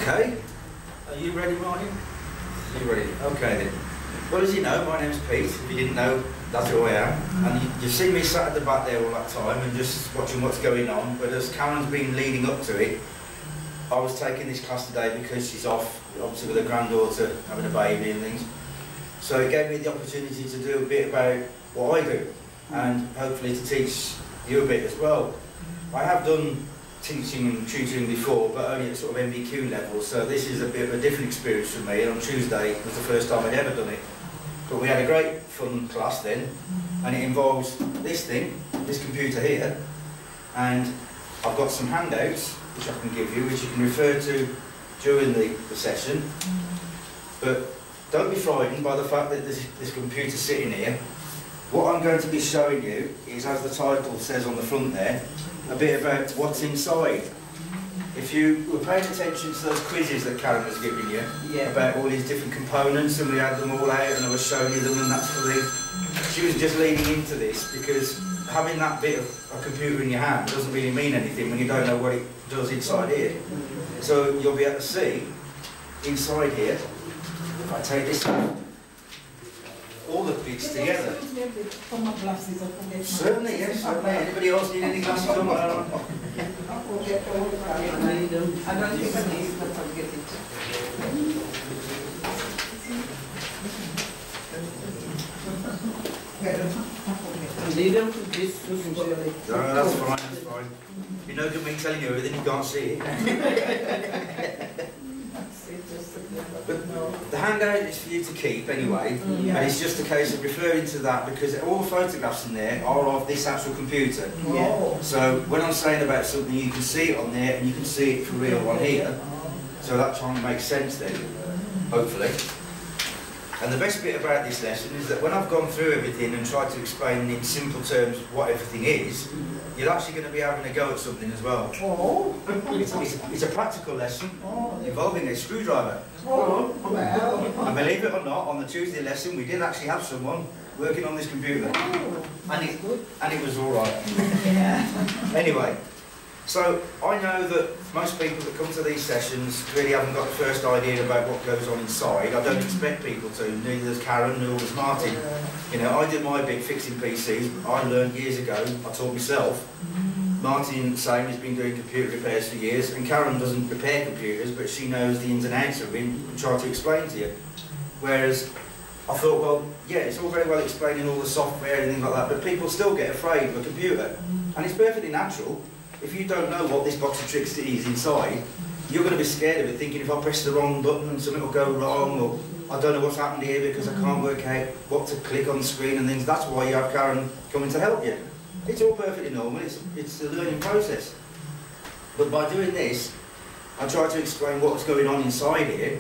Okay, are you ready, Martin? Are you ready? Okay then. Well, as you know, my name's Pete. If you didn't know, that's who I am. And you've seen me sat at the back there all that time and just watching what's going on. But as Karen's been leading up to it, I was taking this class today because she's off, obviously with her granddaughter having a baby and things. So it gave me the opportunity to do a bit about what I do and hopefully to teach you a bit as well. I have done teaching and tutoring before, but only at sort of MVQ level, so this is a bit of a different experience for me, and on Tuesday was the first time I'd ever done it. But we had a great fun class then, and it involves this thing, this computer here, and I've got some handouts which I can give you, which you can refer to during the session. But don't be frightened by the fact that this computer's sitting here. What I'm going to be showing you is, as the title says on the front there, a bit about what's inside. If you were paying attention to those quizzes that Karen was giving you, about all these different components, and we had them all out and I was showing you them, and that's for the... She was just leading into this because having that bit of a computer in your hand doesn't really mean anything when you don't know what it does inside here. So you'll be able to see inside here, if I take this out, all the bits together. Certainly, yes, certainly. Anybody else need any glasses on? I don't think I need, but I'll get it. No, that's fine, that's fine. You know, good me telling you everything, you can't see it. But the handout is for you to keep anyway, and it's just a case of referring to that because all the photographs in there are of this actual computer. So when I'm saying about something, you can see it on there and you can see it for real on here. So that trying to make sense then, hopefully. And the best bit about this lesson is that when I've gone through everything and tried to explain in simple terms what everything is, you're actually going to be having a go at something as well. It's a practical lesson involving a screwdriver. And believe it or not, on the Tuesday lesson we did actually have someone working on this computer. And it was all right. Anyway, so I know that most people that come to these sessions really haven't got the first idea about what goes on inside. I don't expect people to, neither does Karen, nor does Martin. You know, I did my bit fixing PCs. I learned years ago, I taught myself. Martin, same, has been doing computer repairs for years, and Karen doesn't repair computers, but she knows the ins and outs of it and try to explain to you. Whereas I thought, well, yeah, it's all very well explaining all the software and things like that, but people still get afraid of a computer. And it's perfectly natural. If you don't know what this box of tricks is inside, you're going to be scared of it, thinking if I press the wrong button, something will go wrong, or I don't know what's happened here because I can't work out what to click on the screen and things. That's why you have Karen coming to help you. It's all perfectly normal, it's a learning process. But by doing this, I try to explain what's going on inside here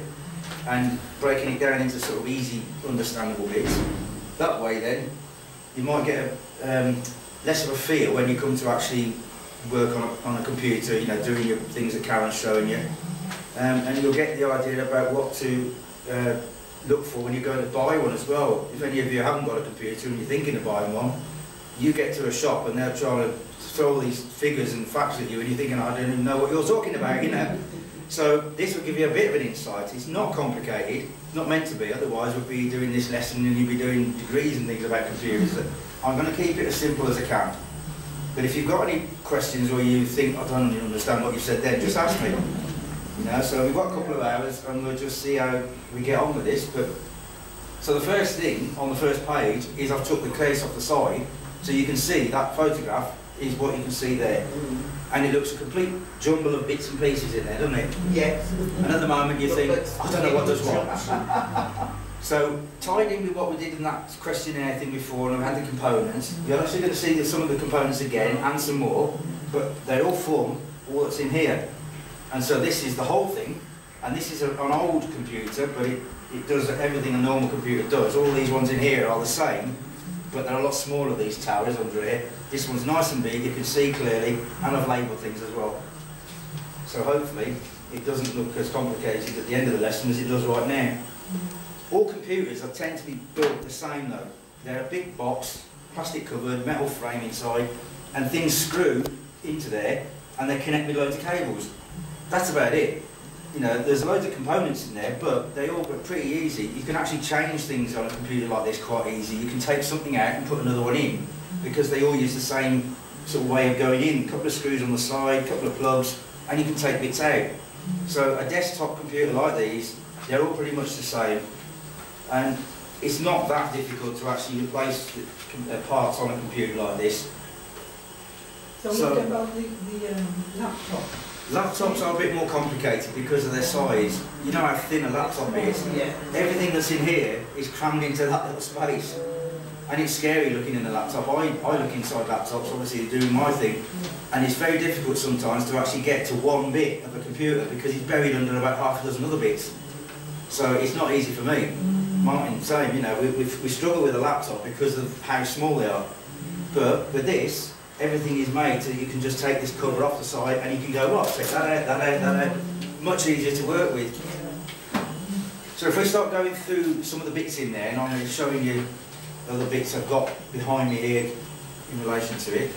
and breaking it down into sort of easy, understandable bits. That way then, you might get less of a feel when you come to actually work on a computer, you know, doing your things that Karen's showing you. And you'll get the idea about what to look for when you're going to buy one as well. If any of you haven't got a computer and you're thinking of buying one, you get to a shop and they're trying to throw all these figures and facts at you and you're thinking, I don't even know what you're talking about, you know. So this will give you a bit of an insight. It's not complicated, not meant to be, otherwise we'd be doing this lesson and you'd be doing degrees and things about computers. I'm going to keep it as simple as I can. But if you've got any questions or you think, I don't really understand what you said then, just ask me. You know, so we've got a couple of hours and we'll just see how we get on with this. But so the first thing on the first page is I've took the case off the side, so you can see that photograph is what you can see there. And it looks a complete jumble of bits and pieces in there, doesn't it? Yes. And at the moment you think, I don't know what does what. So tied in with what we did in that questionnaire thing before, and we had the components, you're actually going to see that some of the components again and some more, but they all form all that's in here. And so this is the whole thing, and this is an old computer, but it does everything a normal computer does. All these ones in here are the same, but they're a lot smaller, these towers under here. This one's nice and big, you can see clearly, and I've labelled things as well. So hopefully it doesn't look as complicated at the end of the lesson as it does right now. All computers tend to be built the same though. They're a big box, plastic covered, metal frame inside, and things screw into there and they connect with loads of cables. That's about it. you know, there's loads of components in there, but they all are pretty easy. You can actually change things on a computer like this quite easy. You can take something out and put another one in, because they all use the same sort of way of going in. A couple of screws on the side, a couple of plugs, and you can take bits out. So a desktop computer like these, they're all pretty much the same. And it's not that difficult to actually replace the parts on a computer like this. So what about the laptop? Laptops are a bit more complicated because of their size. You know how thin a laptop is? Yeah. Everything that's in here is crammed into that little space. And it's scary looking in a laptop. I look inside laptops, obviously doing my thing, and it's very difficult sometimes to actually get to one bit of a computer because it's buried under about half a dozen other bits. So it's not easy for me. Martin, same, you know, we struggle with a laptop because of how small they are. But with this, everything is made so you can just take this cover off the side and you can go, right, take that out, that out, that out. Much easier to work with. So if we start going through some of the bits in there, and I'm going to be showing you other bits I've got behind me here in relation to it.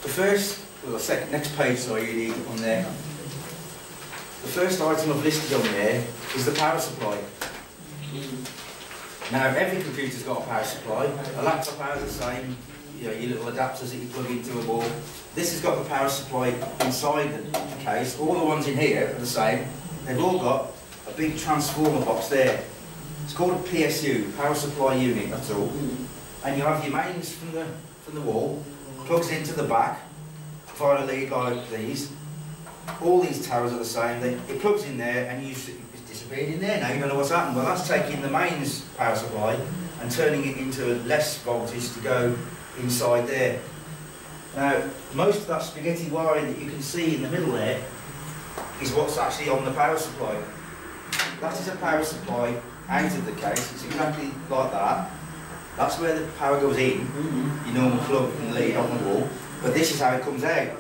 The first, well, the second, next page, sorry, you need on there. The first item I've listed on there is the power supply. Now, every computer's got a power supply. A laptop has the same, you know, your little adapters that you plug into a wall. This has got the power supply inside the case. All the ones in here are the same. They've all got a big transformer box there. It's called a PSU, power supply unit, that's all. And you have your mains from the wall, plugs into the back, via a lead like these. All these towers are the same. It plugs in there and it's disappeared in there now, you don't know what's happened. Well, that's taking the mains power supply and turning it into less voltage to go inside there. Now, most of that spaghetti wiring that you can see in the middle there is what's actually on the power supply. That is a power supply out of the case. It's exactly like that. That's where the power goes in, your normal plug and lead on the wall, but this is how it comes out.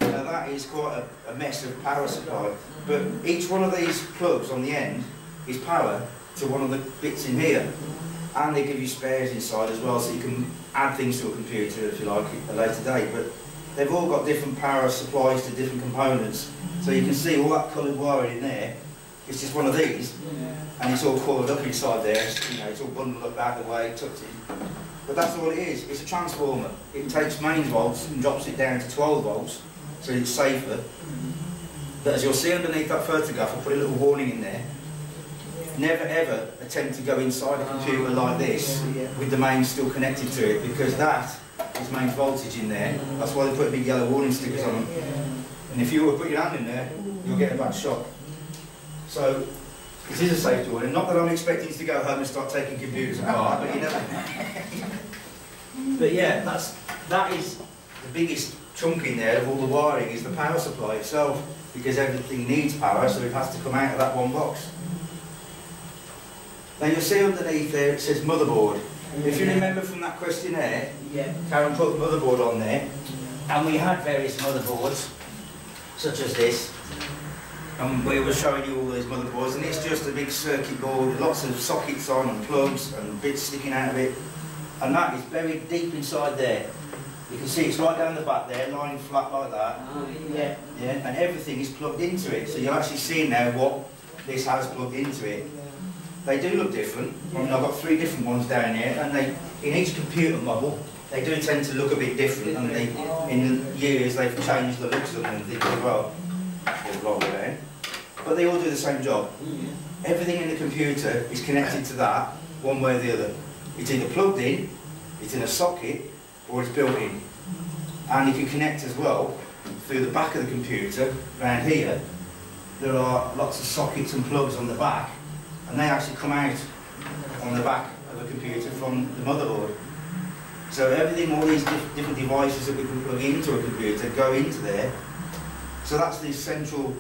Now that is quite a mess of power supply, but each one of these plugs on the end is power to one of the bits in here, and they give you spares inside as well, so you can add things to a computer if you like at a later date. But they've all got different power supplies to different components, so you can see all that coloured wiring in there. It's just one of these, and it's all coiled up inside there. You know, it's all bundled up out of the way, tucked in. But that's all it is. It's a transformer. It takes mains volts and drops it down to 12 volts, so it's safer. But as you'll see underneath that photograph, I put a little warning in there. Never ever attempt to go inside a computer like this with the mains still connected to it, because that is mains voltage in there. That's why they put big yellow warning stickers on them. And if you were to put your hand in there, you'll get a bad shock. So, it is a safety warning. Not that I'm expecting you to go home and start taking computers apart, but you know. But yeah, that is the biggest chunk in there of all the wiring is the power supply itself, because everything needs power, so it has to come out of that one box. Now you'll see underneath there it says motherboard. If you remember from that questionnaire, Karen put motherboard on there, and we had various motherboards, such as this. And we were showing you all those motherboards, and it's just a big circuit board, lots of sockets on and plugs and bits sticking out of it. And that is buried deep inside there. You can see it's right down the back there, lying flat like that. And everything is plugged into it. So you're actually seeing now what this has plugged into it. They do look different. I mean, I've got 3 different ones down here, and in each computer model, they do tend to look a bit different, and in years they've changed the looks of them and things as well. But they all do the same job. Everything in the computer is connected to that, one way or the other. It's either plugged in, it's in a socket, or it's built in. And you can connect as well through the back of the computer, around here. There are lots of sockets and plugs on the back, and they actually come out on the back of the computer from the motherboard. So everything, all these different devices that we can plug into a computer go into there. So that's the central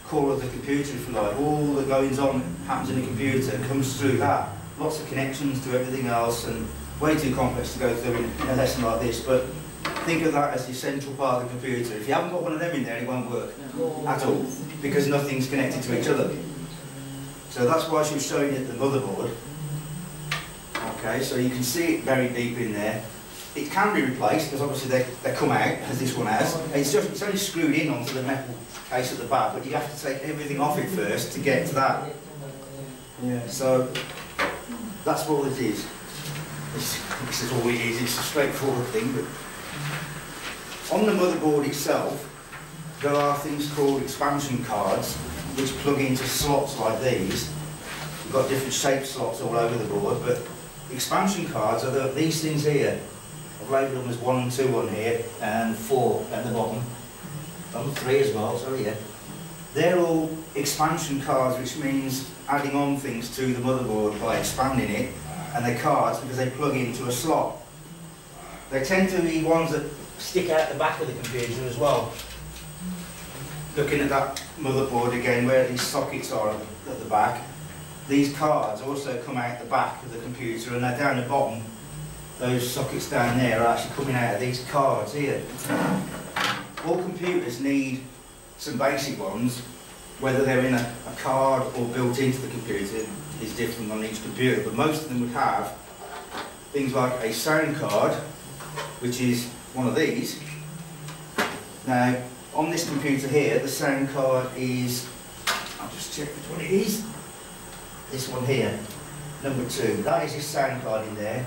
core of the computer, if you like. All the goings on happens in the computer, comes through that. Lots of connections to everything else, and way too complex to go through in a lesson like this, but think of that as the central part of the computer. If you haven't got one of them in there, it won't work at all, because nothing's connected to each other. So that's why she was showing you the motherboard. Okay, so you can see it buried deep in there. it can be replaced because obviously they come out, as this one has. It's only screwed in onto the metal case at the back, but you have to take everything off it first to get to that. Yeah. So that's what it is. This is all it is. It's a straightforward thing. But on the motherboard itself, there are things called expansion cards, which plug into slots like these. You've got different shaped slots all over the board, but expansion cards are these things here. I've labelled them as 1 and 2 on here, and 4 at the bottom. 3 as well, sorry, yeah. They're all expansion cards, which means adding on things to the motherboard by expanding it, and they're cards because they plug into a slot. They tend to be ones that stick out the back of the computer as well. Looking at that motherboard again, where these sockets are at the back, these cards also come out the back of the computer, and they're down the bottom. Those sockets down there are actually coming out of these cards here. All computers need some basic ones, whether they're in a card or built into the computer is different on each computer, but most of them would have things like a sound card, which is one of these. Now, on this computer here, the sound card is, I'll just check which one it is. This one here, number 2. That is your sound card in there.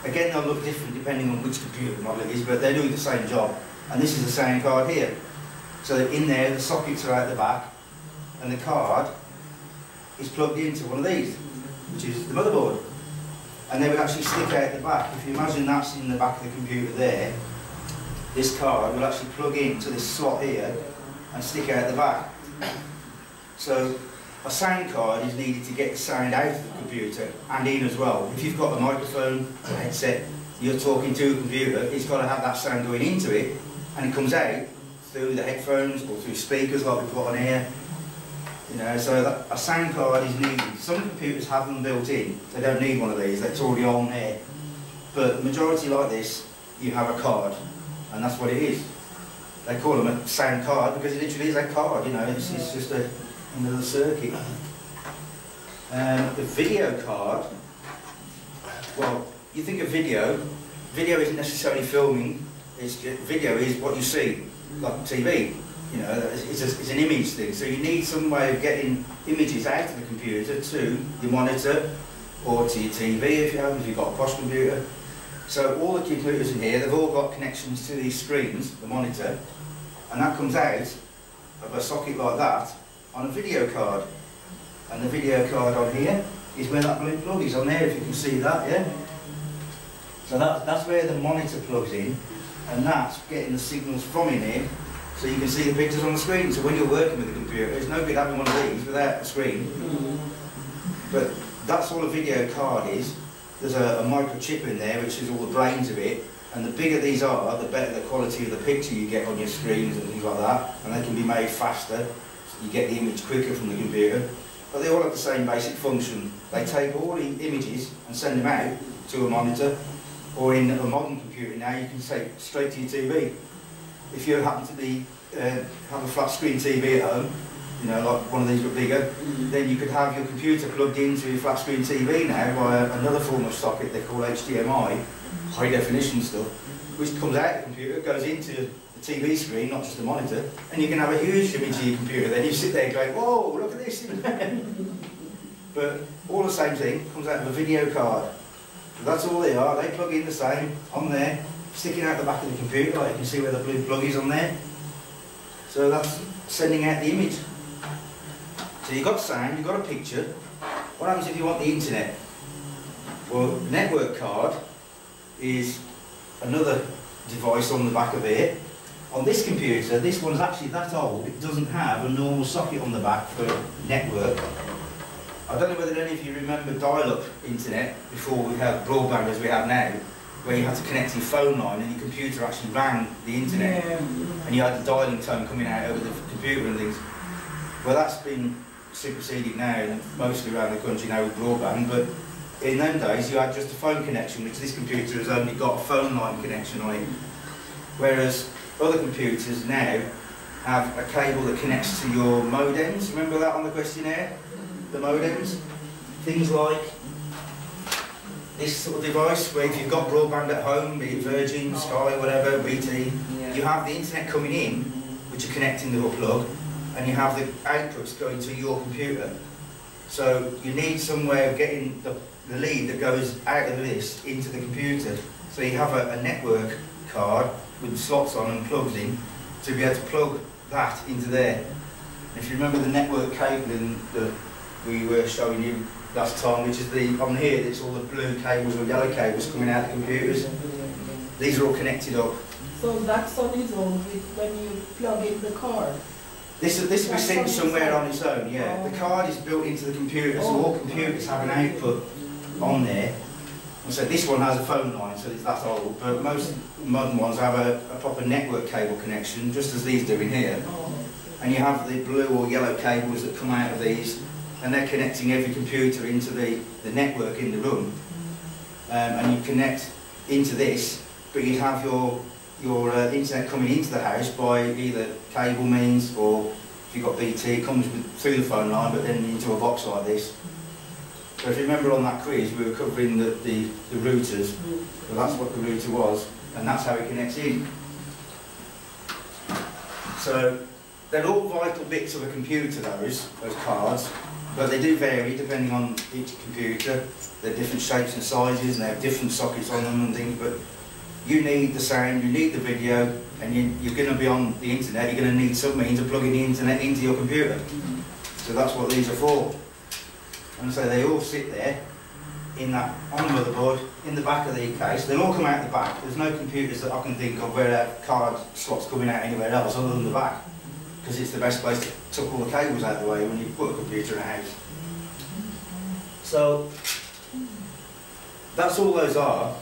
Again, they'll look different depending on which computer model it is, but they're doing the same job. And this is the sound card here. So that in there, the sockets are out the back, and the card is plugged into one of these, which is the motherboard. And they would actually stick out the back. If you imagine that's in the back of the computer there, this card will actually plug into this slot here and stick out the back. So a sound card is needed to get the sound out of the computer and in as well. If you've got a microphone or a headset, you're talking to a computer, it's got to have that sound going into it, and it comes out through the headphones or through speakers like we've got on here. You know, so that a sound card is needed. Some computers have them built in. They don't need one of these. It's already on there. But the majority like this, you have a card, and that's what it is. They call them a sound card because it literally is a card. You know, it's just another circuit. The video card. Well, you think of video. Video isn't necessarily filming. Video is what you see, like TV. You know, it's an image thing. So you need some way of getting images out of the computer to your monitor or to your TV if you've got a posh computer. So all the computers in here, they've all got connections to these screens, the monitor, and that comes out of a socket like that on a video card. And the video card on here is where that blue plug is on there, if you can see that, yeah? So that's where the monitor plugs in, and that's getting the signals from in here, so you can see the pictures on the screen. So when you're working with a computer, it's no good having one of these without a screen. But that's all a video card is. There's a microchip in there, which is all the brains of it, and the bigger these are, the better the quality of the picture you get on your screens and things like that, and they can be made faster, so you get the image quicker from the computer. But they all have the same basic function. They take all the images and send them out to a monitor, or in a modern computer now, you can take straight to your TV. If you happen to be have a flat screen TV at home, you know, like one of these but bigger, then you could have your computer plugged into your flat screen TV now via another form of socket they call HDMI, high definition stuff, which comes out of the computer, goes into the TV screen, not just the monitor, and you can have a huge image of your computer. Then you sit there going, whoa, look at this. But all the same thing, comes out of a video card. So that's all they are. They plug in the same on there, sticking out the back of the computer, like you can see where the blue plug is on there. So that's sending out the image. So you've got sound, you've got a picture. What happens if you want the internet? Well, the network card is another device on the back of it. On this computer, this one's actually that old, it doesn't have a normal socket on the back for network. I don't know whether any of you remember dial-up internet before we had broadband as we have now, where you had to connect your phone line and your computer actually ran the internet, and you had the dialing tone coming out over the computer and things. Well, that's been superseded now, and mostly around the country now with broadband, but in them days you had just a phone connection, which this computer has only got a phone line connection on it. Whereas other computers now have a cable that connects to your modems. Remember that on the questionnaire? The modems? Things like this sort of device where if you've got broadband at home, be it Virgin, Sky, whatever, BT, you have the internet coming in, which are connecting to a plug, and you have the outputs going to your computer. So you need some way of getting the lead that goes out of this into the computer. So you have a network card with slots on and plugs in to be able to plug that into there. If you remember the network cabling that we were showing you last time, which is on here, it's all the blue cables or yellow cables coming out of the computers. These are all connected up. So that's on its own when you plug in the card? This will be sitting somewhere on its own, yeah. The card is built into the computer, so all computers have an output on there. And so this one has a phone line, so that's old, but most modern ones have a proper network cable connection, just as these do in here. And you have the blue or yellow cables that come out of these, and they're connecting every computer into the network in the room. And you connect into this, but you have your internet coming into the house by either cable means, or if you've got BT, it comes through the phone line, but then into a box like this. So if you remember on that quiz, we were covering the routers. Well, that's what the router was, and that's how it connects in. So they're all vital bits of a computer, those cards, but they do vary depending on each computer. They're different shapes and sizes, and they have different sockets on them and things, but you need the sound, you need the video, and you're going to be on the internet, you're going to need some means of plugging the internet into your computer. So that's what these are for. And so they all sit there on the motherboard, in the back of the case. They'll all come out the back. There's no computers that I can think of where a card slot's coming out anywhere else other than the back, because it's the best place to tuck all the cables out of the way when you put a computer in a house. So that's all those are.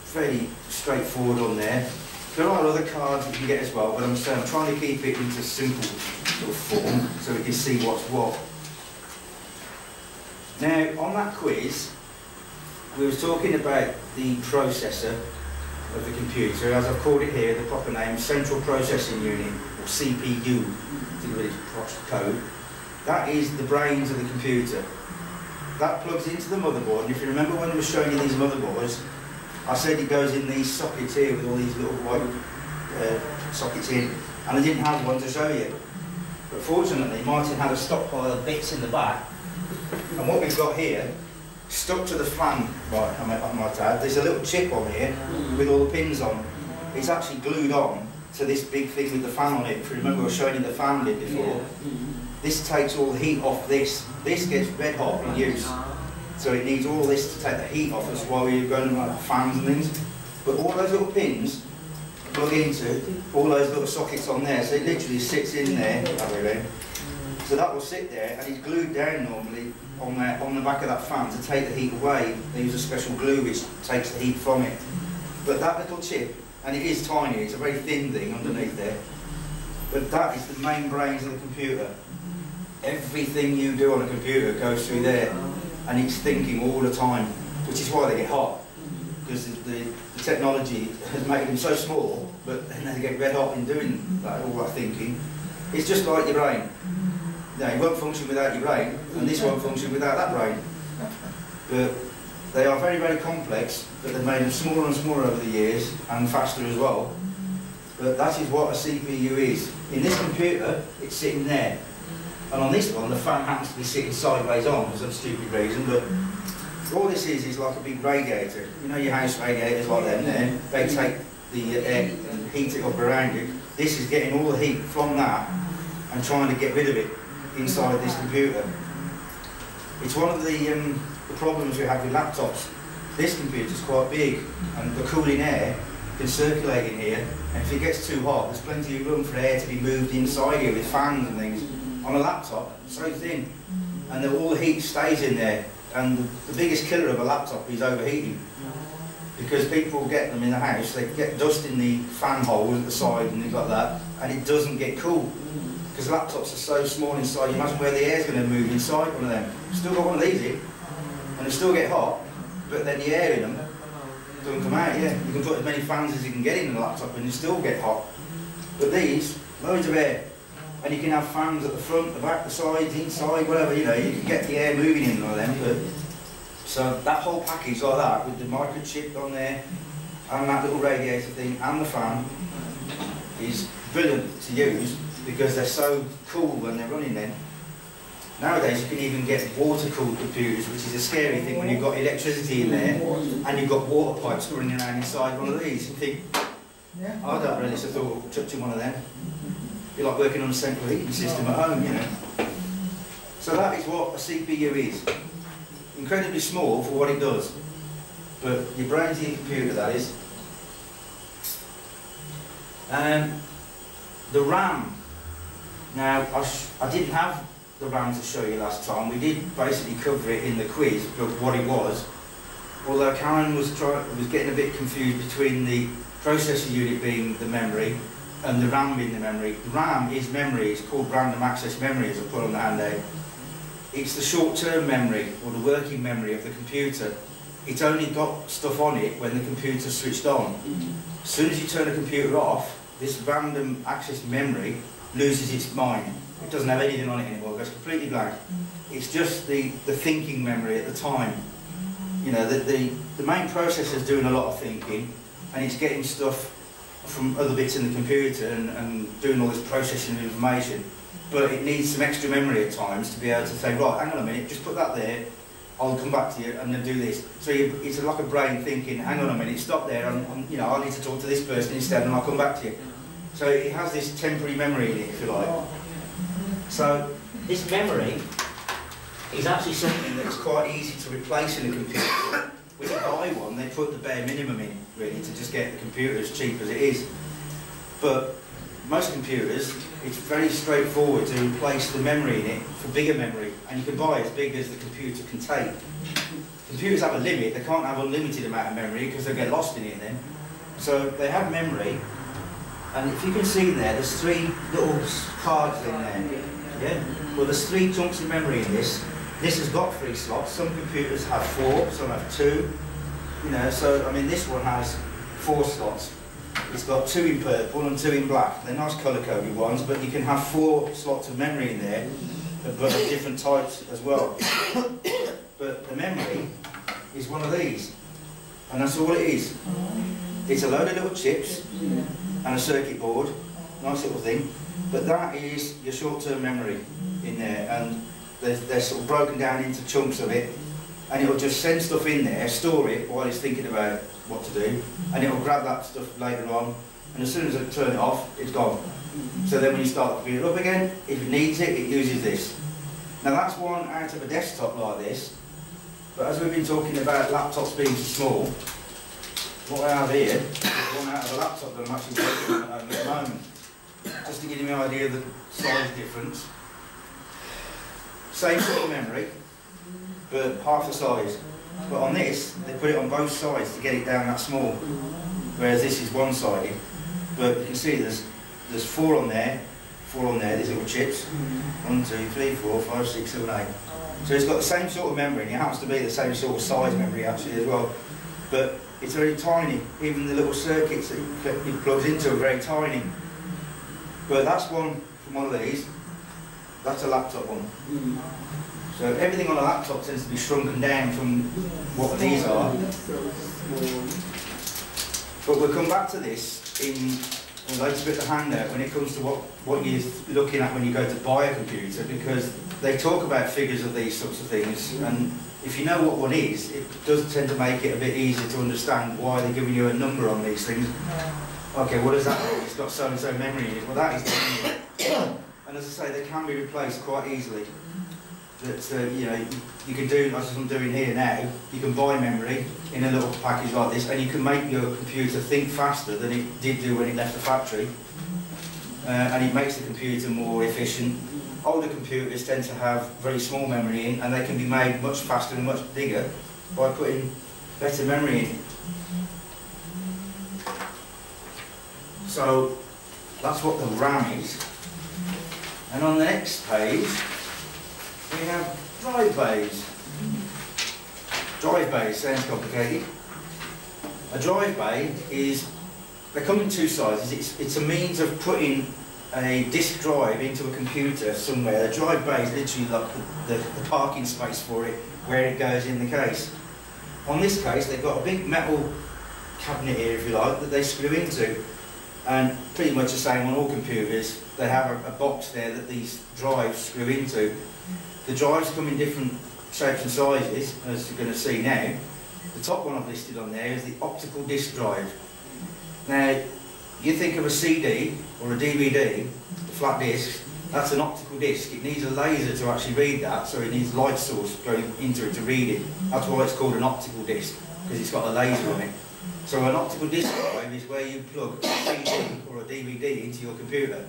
Fairly straightforward on there. There are other cards you can get as well, but I'm trying to keep it into simple sort of form so we can see what's what. Now, on that quiz, we were talking about the processor of the computer, as I've called it here, the proper name, Central Processing Unit, or CPU, to give it its code. That is the brains of the computer. That plugs into the motherboard, and if you remember when I was showing you these motherboards, I said it goes in these sockets here with all these little white sockets in, and I didn't have one to show you. But fortunately, Martin had a stockpile of bits in the back, and what we've got here, stuck to the fan, right, I might add, there's a little chip on here with all the pins on. It's actually glued on to this big thing with the fan on it. If you remember I was showing you the fan bit before. This takes all the heat off this. This gets red hot in use. So it needs all this to take the heat off us while we're going like fans and things. But all those little pins plug into all those little sockets on there. So it literally sits in there. So that will sit there, and it's glued down normally on the back of that fan to take the heat away. They use a special glue which takes the heat from it. But that little chip, and it is tiny, it's a very thin thing underneath there, but that is the main brains of the computer. Everything you do on a computer goes through there, and it's thinking all the time, which is why they get hot, because the technology has made them so small, but then they get red hot in doing that, all that thinking. It's just like your brain. No, it won't function without your brain, and this won't function without that brain. But they are very, very complex, but they've made them smaller and smaller over the years, and faster as well. But that is what a CPU is. In this computer, it's sitting there. And on this one, the fan happens to be sitting sideways on for some stupid reason, but all this is like a big radiator. You know your house radiators like them there? They take the air and heat it up around you. This is getting all the heat from that and trying to get rid of it inside this computer. It's one of the problems we have with laptops. This computer is quite big, and the cooling air can circulate in here, and if it gets too hot, there's plenty of room for air to be moved inside here with fans and things. On a laptop, it's so thin, and all the heat stays in there, and the biggest killer of a laptop is overheating. Because people get them in the house, they get dust in the fan holes at the side and things like that, and it doesn't get cool. Because laptops are so small inside, you imagine where the air's going to move inside one of them. Still got one of these in, and they still get hot, but then the air in them doesn't come out, yeah. You can put as many fans as you can get in a laptop and you still get hot. But these, loads of air. And you can have fans at the front, the back, the sides, inside, whatever, you know, you can get the air moving in one of them, but So that whole package like that, with the microchip on there, and that little radiator thing, and the fan, is brilliant to use because they're so cool when they're running then. Nowadays you can even get water-cooled computers, which is a scary thing when you've got electricity in there and you've got water pipes running around inside one of these. You think, I don't really thought of touching one of them. It'd be like working on a central heating system at home, you know. So that is what a CPU is. Incredibly small for what it does. But your brain's your computer, that is. The RAM. Now, I didn't have the RAM to show you last time. We did basically cover it in the quiz, but what it was. Although Karen was getting a bit confused between the processor unit being the memory and the RAM being the memory. The RAM is memory. It's called random access memory, as I put on the handout. It's the short-term memory, or the working memory of the computer. It's only got stuff on it when the computer's switched on. As soon as you turn the computer off, this random access memory loses its mind. It doesn't have anything on it anymore, it goes completely blank. It's just the thinking memory at the time. You know, the main processor's doing a lot of thinking, and it's getting stuff from other bits in the computer and doing all this processing of information. But it needs some extra memory at times to be able to say, right, hang on a minute, just put that there, I'll come back to you and then do this. So it's like a brain thinking, hang on a minute, stop there, you know, I need to talk to this person instead and I'll come back to you. So it has this temporary memory in it, if you like. So this memory is actually something that's quite easy to replace in a computer. When you buy one, they put the bare minimum in, really, to just get the computer as cheap as it is. But most computers, it's very straightforward to replace the memory in it for bigger memory, and you can buy as big as the computer can take. Computers have a limit, they can't have unlimited amount of memory because they'll get lost in it then. So they have memory, and if you can see there, there's 3 little cards in there. Yeah? Well, there's 3 chunks of memory in this. This has got 3 slots, some computers have 4, some have 2. You know, so I mean this one has 4 slots. It's got 2 in purple and 2 in black. They're nice colour-coded ones, but you can have 4 slots of memory in there, but of different types as well. But the memory is one of these, and that's all it is. It's a load of little chips and a circuit board, nice little thing, but that is your short-term memory in there, and they're sort of broken down into chunks of it, and it'll just send stuff in there, store it while it's thinking about what to do, and it'll grab that stuff later on, and as soon as I turn it off, it's gone. So then when you start the computer up again, if it needs it, it uses this. Now that's one out of a desktop like this, but as we've been talking about laptops being small, what I have here is one out of a laptop that I'm actually working on at the moment, just to give you an idea of the size difference. Same sort of memory, but half the size. But on this, they put it on both sides to get it down that small, whereas this is one-sided. But you can see there's 4 on there, these little chips. 1, 2, 3, 4, 5, 6, 7, 8. So it's got the same sort of memory, and it happens to be the same sort of size memory actually as well. But it's very tiny. Even the little circuits that it plugs into are very tiny. But that's one from one of these. That's a laptop one. So everything on a laptop tends to be shrunken down from what these are. But we'll come back to this in a later bit of the handout when it comes to what you're looking at when you go to buy a computer, because they talk about figures of these sorts of things, and if you know what one is, it does tend to make it a bit easier to understand why they're giving you a number on these things. Okay, what does that mean? It's got so and so memory in it. Well, that is the number. And as I say, they can be replaced quite easily. That you know, you can do, as I'm doing here now, you can buy memory in a little package like this, and you can make your computer think faster than it did do when it left the factory, and it makes the computer more efficient. Older computers tend to have very small memory in, and they can be made much faster and much bigger by putting better memory in. So that's what the RAM is. And on the next page, we have drive bays. Drive bays sounds complicated. A drive bay is, they come in 2 sizes. It's a means of putting a disk drive into a computer somewhere. A drive bay is literally like the parking space for it, where it goes in the case. on this case, they've got a big metal cabinet here, if you like, that they screw into. And pretty much the same on all computers. They have a box there that these drives screw into. The drives come in different shapes and sizes, as you're going to see now. The top one I've listed on there is the optical disc drive. Now, you think of a CD or a DVD, a flat disc, that's an optical disc. It needs a laser to actually read that, so it needs light source going into it to read it. That's why it's called an optical disc, because it's got a laser on it. So an optical disc drive is where you plug a CD or a DVD into your computer.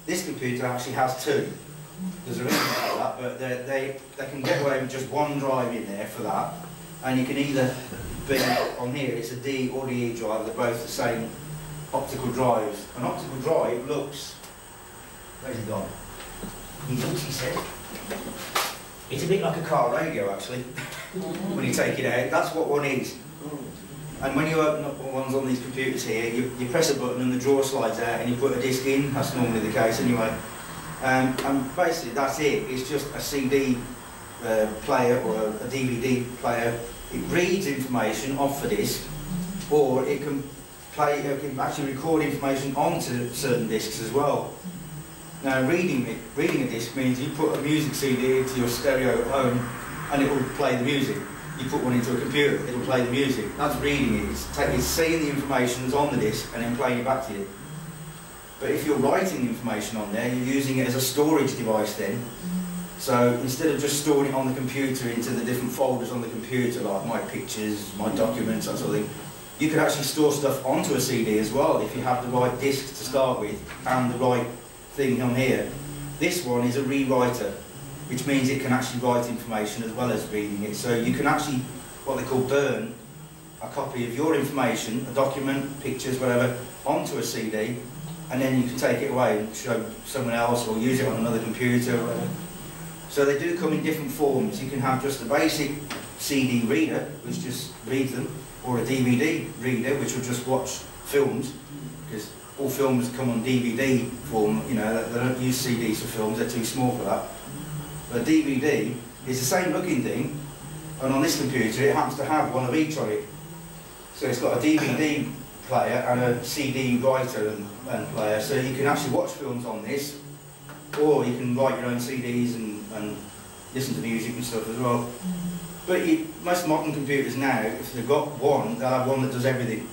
This computer actually has two. There's a reason for that, but they can get away with just one drive in there for that. And you can either be on here, it's a D or the E drive, they're both the same optical drives. An optical drive looks, where's he gone? He looks, he said. It's a bit like a car radio actually, when you take it out. That's what one is. And when you open up ones on these computers here, you press a button and the drawer slides out and you put a disc in. That's normally the case anyway. And basically that's it. It's just a CD player or a DVD player. It reads information off the disc, or it can actually record information onto certain discs as well. Now reading a disc means you put a music CD into your stereo at home and it will play the music. You put one into a computer, it will play the music. That's reading it. It's seeing the information that's on the disc and then playing it back to you. But if you're writing the information on there, you're using it as a storage device then. So instead of just storing it on the computer into the different folders on the computer, like my pictures, my documents, that sort of thing, you could actually store stuff onto a CD as well if you have the right disc to start with and the right thing on here. This one is a rewriter, which means it can actually write information as well as reading it. So you can actually, what they call burn, a copy of your information, a document, pictures, whatever, onto a CD, and then you can take it away and show someone else or use it on another computer or whatever. So they do come in different forms. You can have just a basic CD reader, which just reads them, or a DVD reader, which will just watch films, because all films come on DVD form, you know, they don't use CDs for films, they're too small for that. But a DVD is the same looking thing, and on this computer it happens to have one of each on it. So it's got a DVD player and a CD writer and player, so you can actually watch films on this, or you can write your own CDs and listen to music and stuff as well. But most modern computers now, if they've got one, they'll have one that does everything.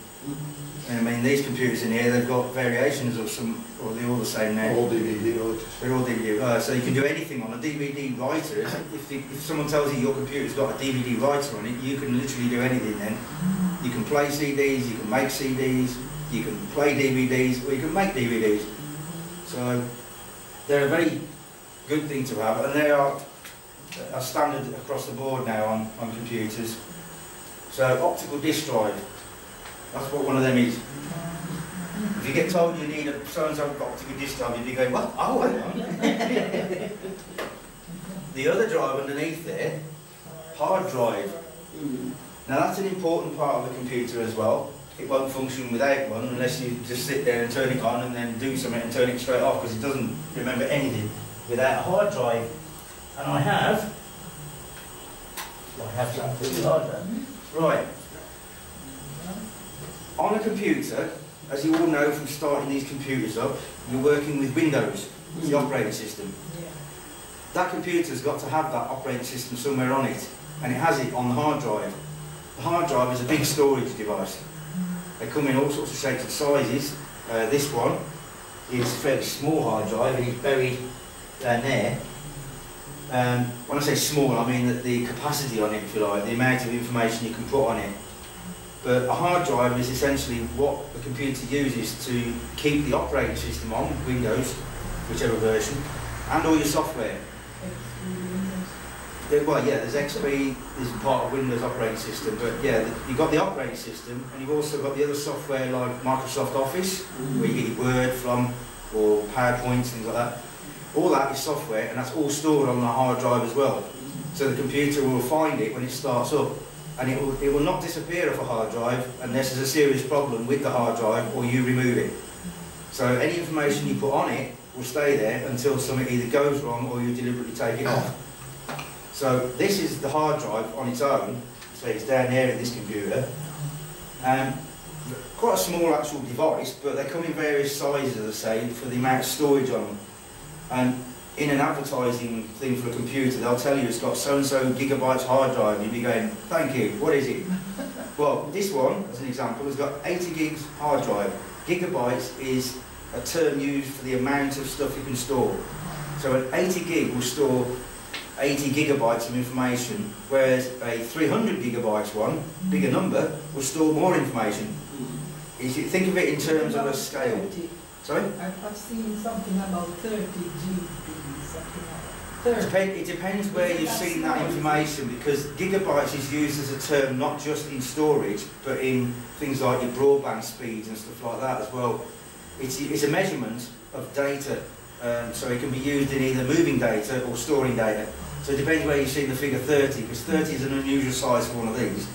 And I mean, these computers in here, they've got variations of some, or they're all the same now. All DVD writers. They're all DVD, so you can do anything on a DVD writer. If someone tells you your computer's got a DVD writer on it, you can literally do anything then. You can play CDs, you can make CDs, you can play DVDs, or you can make DVDs. So they're a very good thing to have, and they are a standard across the board now on computers. So optical disc drive, that's what one of them is. If you get told you need a so-and-so optical disc drive, you'd be going, what? Oh, hang on. The other drive underneath there, hard drive. Now that's an important part of the computer as well. It won't function without one unless you just sit there and turn it on and then do something and turn it straight off, because it doesn't remember anything without a hard drive. And I have two hard drives. Right. On a computer, as you all know from starting these computers up, you're working with Windows, the operating system. That computer's got to have that operating system somewhere on it, and it has it on the hard drive. The hard drive is a big storage device. They come in all sorts of shapes and sizes. This one is a fairly small hard drive, and it's buried down there. When I say small, I mean that the capacity on it, if you like, the amount of information you can put on it. But a hard drive is essentially what the computer uses to keep the operating system on, Windows, whichever version, and all your software. Well, yeah, there's XP, is part of Windows operating system, but yeah, you've got the operating system, and you've also got the other software like Microsoft Office, where you get your Word from, or PowerPoint, things like that. All that is software, and that's all stored on the hard drive as well. So the computer will find it when it starts up, and it will not disappear off a hard drive unless there's a serious problem with the hard drive or you remove it. So any information you put on it will stay there until something either goes wrong or you deliberately take it off. So this is the hard drive on its own. So it's down there in this computer. Quite a small actual device, but they come in various sizes, as I say, for the amount of storage on them. And in an advertising thing for a computer, they'll tell you it's got so-and-so gigabytes hard drive, and you'll be going, thank you, what is it? Well, this one, as an example, has got 80 gigs hard drive. Gigabytes is a term used for the amount of stuff you can store. So an 80 gig will store 80 gigabytes of information, whereas a 300 gigabytes one, bigger number, will store more information. If you think of it in terms of a scale. 30. Sorry? I've seen something about 30 GB, something like that. It depends where you've seen that information, because gigabytes is used as a term not just in storage, but in things like your broadband speeds and stuff like that as well. It's a measurement of data, so it can be used in either moving data or storing data. So it depends where you've seen the figure 30, because 30 is an unusual size for one of these.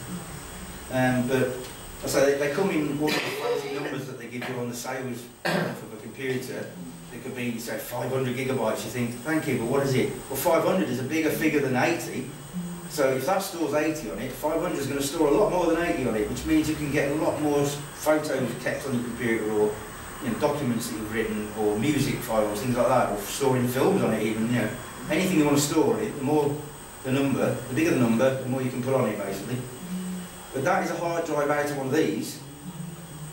But so they come in all the fancy numbers that they give you on the sales of a computer. It could be, say, 500 gigabytes. You think, thank you, but what is it? Well, 500 is a bigger figure than 80. So if that stores 80 on it, 500 is going to store a lot more than 80 on it, which means you can get a lot more photos kept on your computer, or documents that you've written, or music files, things like that, or storing films on it even, anything you want to store on it, the more the number, the bigger the number, the more you can put on it, basically. But that is a hard drive out of one of these.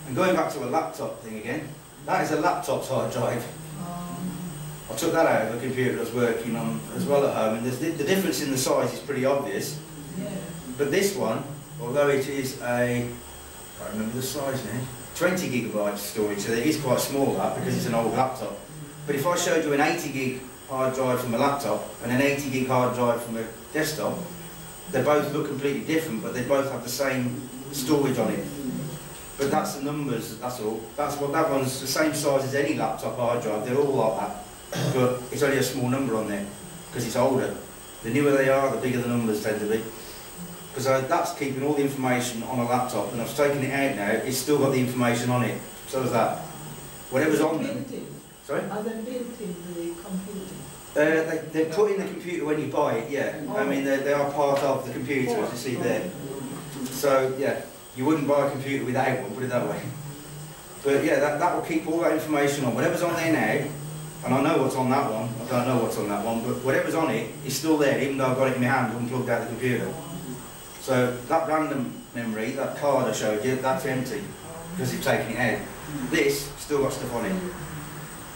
And going back to a laptop thing again, that is a laptop's hard drive. I took that out of a computer I was working on as well at home, and the difference in the size is pretty obvious. Yeah. But this one, although it is I can't remember the size now, 20 gigabytes storage, so it is quite small, that, because it's an old laptop. But if I showed you an 80 gig hard drive from a laptop and an 80 gig hard drive from a desktop, they both look completely different, but they both have the same storage on it. But that's the numbers, that's all. That's what that one's the same size as any laptop hard drive, they're all like that. But it's only a small number on there, because it's older. The newer they are, the bigger the numbers tend to be. Because that's keeping all the information on a laptop, and I've taken it out now, it's still got the information on it. So is that. Whatever's on them. Sorry? Are they built in the computer? They're put in the computer when you buy it, yeah. Oh. I mean, they are part of the computer, as you see there. So, yeah, you wouldn't buy a computer without one, put it that way. But yeah, that will keep all that information on. Whatever's on there now, and I know what's on that one, I don't know what's on that one, but whatever's on it is still there, even though I've got it in my hand unplugged out of the computer. So that random memory, that card I showed you, that's empty, because you've taken it out. This still got stuff on it,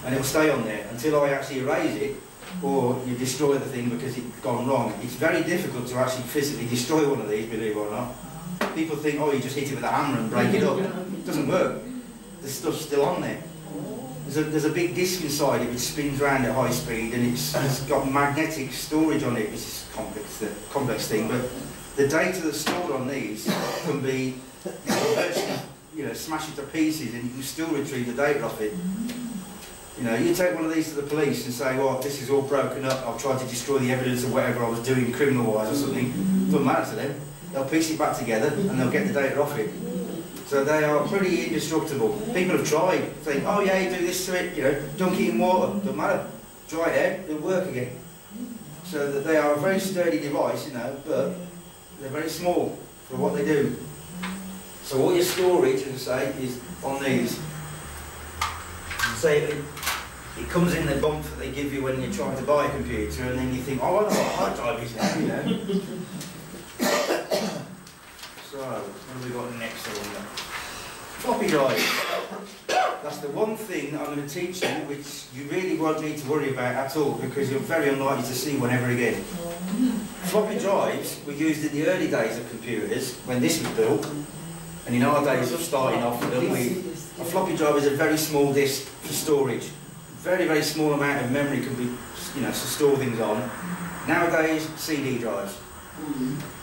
and it'll stay on there until I actually erase it, or you destroy the thing because it's gone wrong. It's very difficult to actually physically destroy one of these, believe it or not. People think, oh, you just hit it with a hammer and break it up. It doesn't work. The stuff's still on there. There's a big disc inside it which spins around at high speed, and it's got magnetic storage on it, which is a complex thing. But the data that's stored on these can be virtually, smash it to pieces, and you can still retrieve the data off it. You take one of these to the police and say, well, this is all broken up, I've tried to destroy the evidence of whatever I was doing criminal-wise or something. Doesn't matter to them. They'll piece it back together and they'll get the data off it. So they are pretty indestructible. People have tried, saying, oh yeah, you do this to it, dunk it in water, doesn't matter. Dry it out, it'll work again. So that they are a very sturdy device, but they're very small for what they do. So all your storage, as I say, is on these. Say it comes in the bump that they give you when you're trying to buy a computer, and then you think, oh, I know what a hard drive is now, So, what have we got next? Floppy drive. That's the one thing that I'm going to teach you, which you really won't need to worry about at all, because you're very unlikely to see one ever again. Floppy drives were used in the early days of computers, when this was built, and in our days of starting off with them, a floppy drive is a very small disk for storage. Very, very small amount of memory can be, to store things on. Nowadays, CD drives.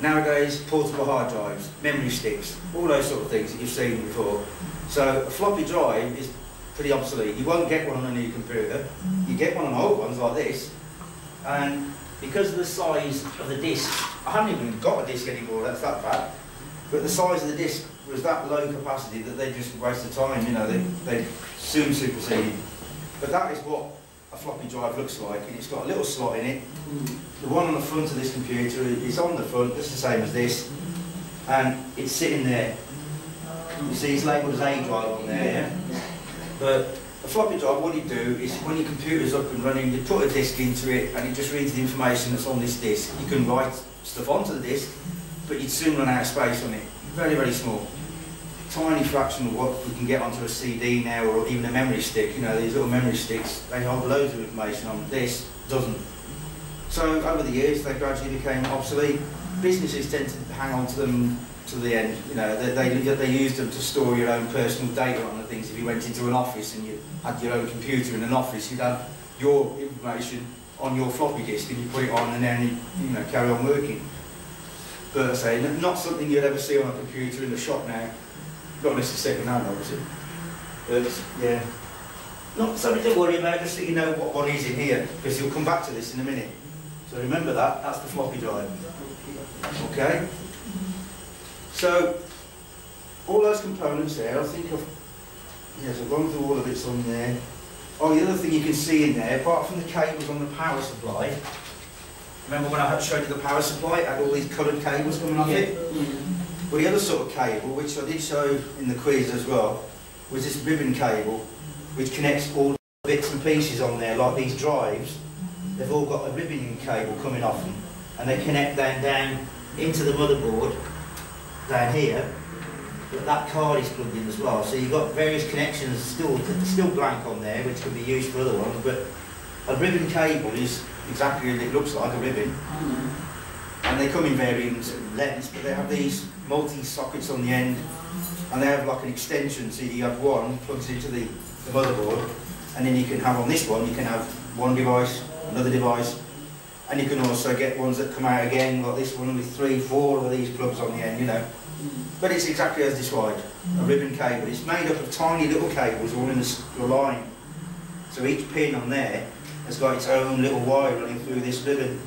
Nowadays, portable hard drives, memory sticks, all those sort of things that you've seen before. So a floppy drive is pretty obsolete. You won't get one on a new computer. You get one on old ones like this, and because of the size of the disk, I haven't even got a disk anymore, that's that bad, but the size of the disk was that low capacity that they just wasted time, they soon superseded. But that is what a floppy drive looks like, and it's got a little slot in it. The one on the front of this computer is on the front, just the same as this, and it's sitting there. You see, it's labelled as A drive on there, yeah? But a floppy drive, what you do is when your computer's up and running, you put a disk into it and it just reads the information that's on this disk. You can write stuff onto the disk, but you'd soon run out of space on it. Very, very small. Tiny fraction of what we can get onto a CD now, or even a memory stick. You know, these little memory sticks, they hold loads of information on. This doesn't. So over the years, they gradually became obsolete. Businesses tend to hang on to them to the end. You know, they use them to store your own personal data on the things. If you went into an office and you had your own computer in an office, you'd have your information on your floppy disk and you put it on and then you know, carry on working. But I say, not something you'd ever see on a computer in the shop now. Not unless it's second hand, obviously. But yeah, not something to worry about, just so you know what one is in here, because you'll come back to this in a minute. So remember that, that's the floppy drive. Okay? So, all those components there, I think yes, I've gone through all of it's on there. Oh, the other thing you can see in there, apart from the cables on the power supply, remember when I showed you the power supply, it had all these coloured cables coming off it? Well, the other sort of cable, which I did show in the quiz as well, was this ribbon cable, which connects all the bits and pieces on there, like these drives. They've all got a ribbon cable coming off them, and they connect down into the motherboard, down here, but that card is plugged in as well. So you've got various connections still blank on there, which can be used for other ones, but a ribbon cable is exactly what it looks like, a ribbon. And they come in varying lengths, but they have these multi-sockets on the end, and they have like an extension, so you have one plugs into the motherboard, and then you can have on this one, you can have one device, another device, and you can also get ones that come out again, like this one with 3, 4 of these plugs on the end, you know. But it's exactly as described, a ribbon cable. It's made up of tiny little cables all in a line. So each pin on there has got its own little wire running through this ribbon.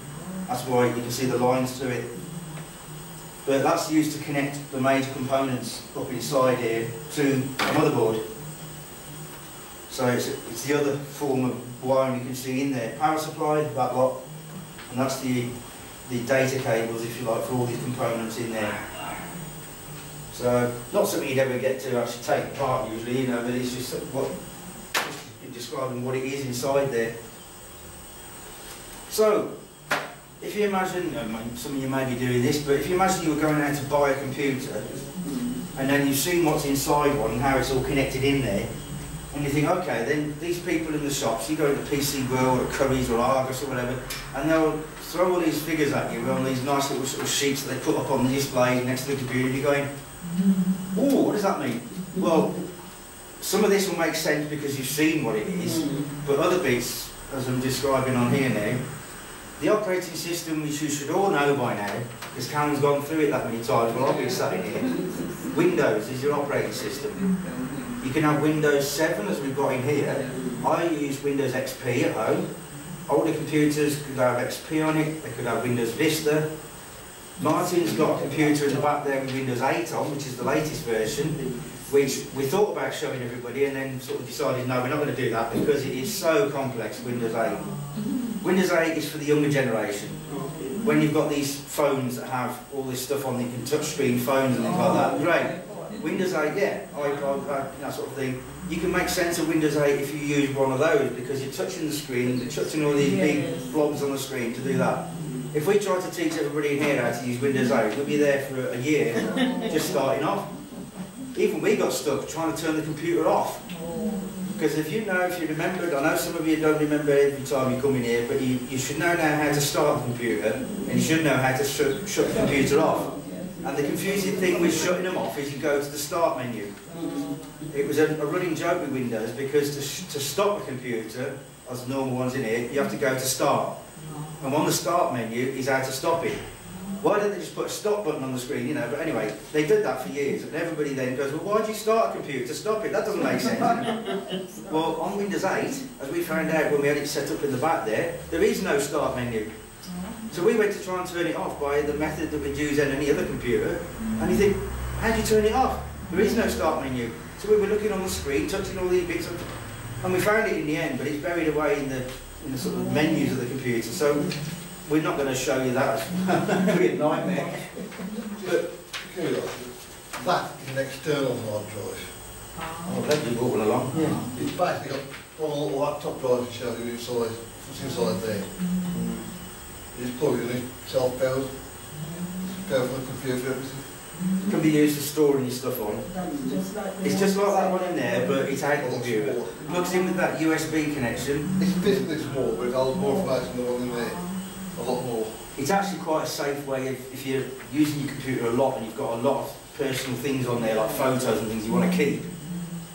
That's why you can see the lines to it. But that's used to connect the major components up inside here to the motherboard. So it's the other form of wiring you can see in there. Power supply, that lot, and that's the data cables, if you like, for all these components in there. So, not something you'd ever get to actually take apart usually, you know, but it's just describing what it is inside there. So, if you imagine, some of you may be doing this, but if you imagine you were going out to buy a computer, and then you've seen what's inside one and how it's all connected in there, and you think, okay, then these people in the shops, you go to PC World or Currys or Argos or whatever, and they'll throw all these figures at you on these nice little sort of sheets that they put up on the display next to the computer, and you're going, oh, what does that mean? Well, some of this will make sense because you've seen what it is, but other bits, as I'm describing on here now, the operating system, which you should all know by now, because Cameron's gone through it that many times, well, I'll be sat in here. Windows is your operating system. You can have Windows 7, as we've got in here. I use Windows XP at home. Older computers could have XP on it, they could have Windows Vista. Martin's got a computer in the back there with Windows 8 on, which is the latest version, which we thought about showing everybody and then sort of decided, no, we're not going to do that because it is so complex, Windows 8. Windows 8 is for the younger generation. When you've got these phones that have all this stuff on, you can touch screen phones and things like that, great. Windows 8, yeah, iPod, that sort of thing. You can make sense of Windows 8 if you use one of those because you're touching the screen, you're touching all these big blobs on the screen to do that. If we tried to teach everybody in here how to use Windows 8, we'll be there for a year, just starting off. Even we got stuck trying to turn the computer off. Because if you remembered, I know some of you don't remember every time you come in here, but you should know now how to start the computer, and you should know how to shut the computer off. And the confusing thing with shutting them off is you go to the start menu. It was a running joke with Windows because to stop a computer, as the normal ones in here, you have to go to start. And on the start menu is how to stop it. Why don't they just put a stop button on the screen, you know? But anyway, they did that for years, and everybody then goes, well, why do you start a computer to stop it? That doesn't make sense. Well, on Windows 8, as we found out when we had it set up in the back there is no start menu. So we went to try and turn it off by the method that we'd use on any other computer, and you think, how do you turn it off? There is no start menu. So we were looking on the screen, touching all these bits, and we found it in the end, but it's buried away in the sort of menus of the computer. So we're not going to show you that. It's a nightmare. But curiosity, that is an external hard drive. Oh, that'd be walking along. Yeah. It's basically got one little laptop drive to show you inside, what's inside there. You just plug it in, it's self-powered. It's powered for the computer, everything. It can be used for storing your stuff on. It's just like that one in there, but it's out of the computer. Plugs in with that USB connection. It's physically small, but it holds more information than the one in there. A lot more. It's actually quite a safe way if you're using your computer a lot and you've got a lot of personal things on there, like photos and things you want to keep.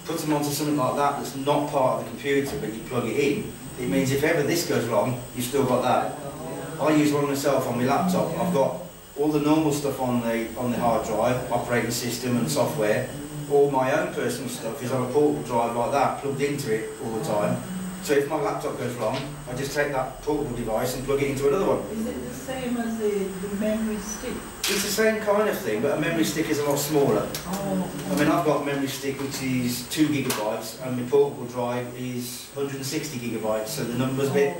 Put them onto something like that that's not part of the computer, but you plug it in. It means if ever this goes wrong, you've still got that. I use one myself on my laptop. I've got all the normal stuff on the hard drive, operating system and software. All my own personal stuff is on a portable drive like that, plugged into it all the time. So if my laptop goes wrong, I just take that portable device and plug it into another one. Is it the same as the memory stick? It's the same kind of thing, but a memory stick is a lot smaller. Oh. I mean, I've got a memory stick which is 2 gigabytes, and my portable drive is 160 gigabytes, so the numbers bit.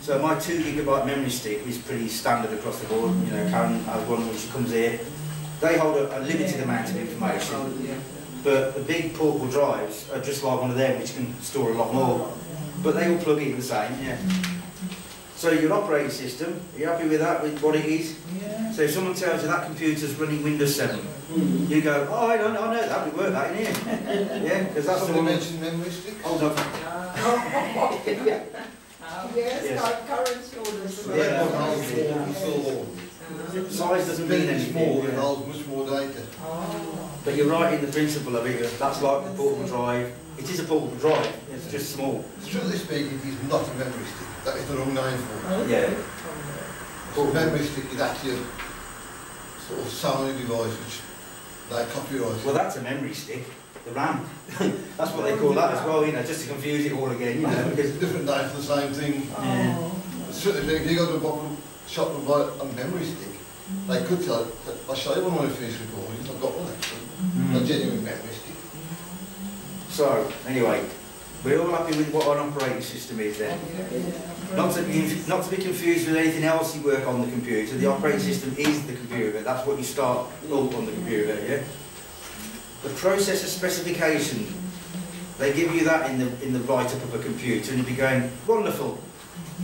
So my 2 gigabyte memory stick is pretty standard across the board. You know, Karen has one when she comes here. They hold a limited amount of information, but the big portable drives are just like one of them, which can store a lot more. But they all plug in the same, yeah. So your operating system, are you happy with that, with what it is? Yeah. So if someone tells you that computer's running Windows 7, you go, oh, I know that, we work that in here. Yeah, because that's the Somebody one. mentioned memory sticks? Hold on. Yes, like current shoulders. Yeah. One holds more and so Size doesn't mean Very small, anything. it Yeah. holds much more data. But you're right in the principle of it, that's like the portable drive. It is a portable drive, it's just small. Strictly speaking, it is not a memory stick. That is the wrong name for it. Yeah. A memory stick is actually a sort of sound device which they copyright. Well, that's a memory stick, the RAM. That's what they call that as well, you know, just to confuse it all again, you know. It's Because, a different name for the same thing. Yeah. Strictly speaking, if you go to a bottle shop and buy a memory stick, they could tell you, I'll show you one when I finish recording, I've got one actually, a genuine memory stick. so, anyway, we're all happy with what an operating system is then. Not to be confused with anything else you work on the computer. The operating system is the computer. That's what you start up on the computer, yeah? The processor specification, they give you that in the write-up of a computer and you'll be going, wonderful.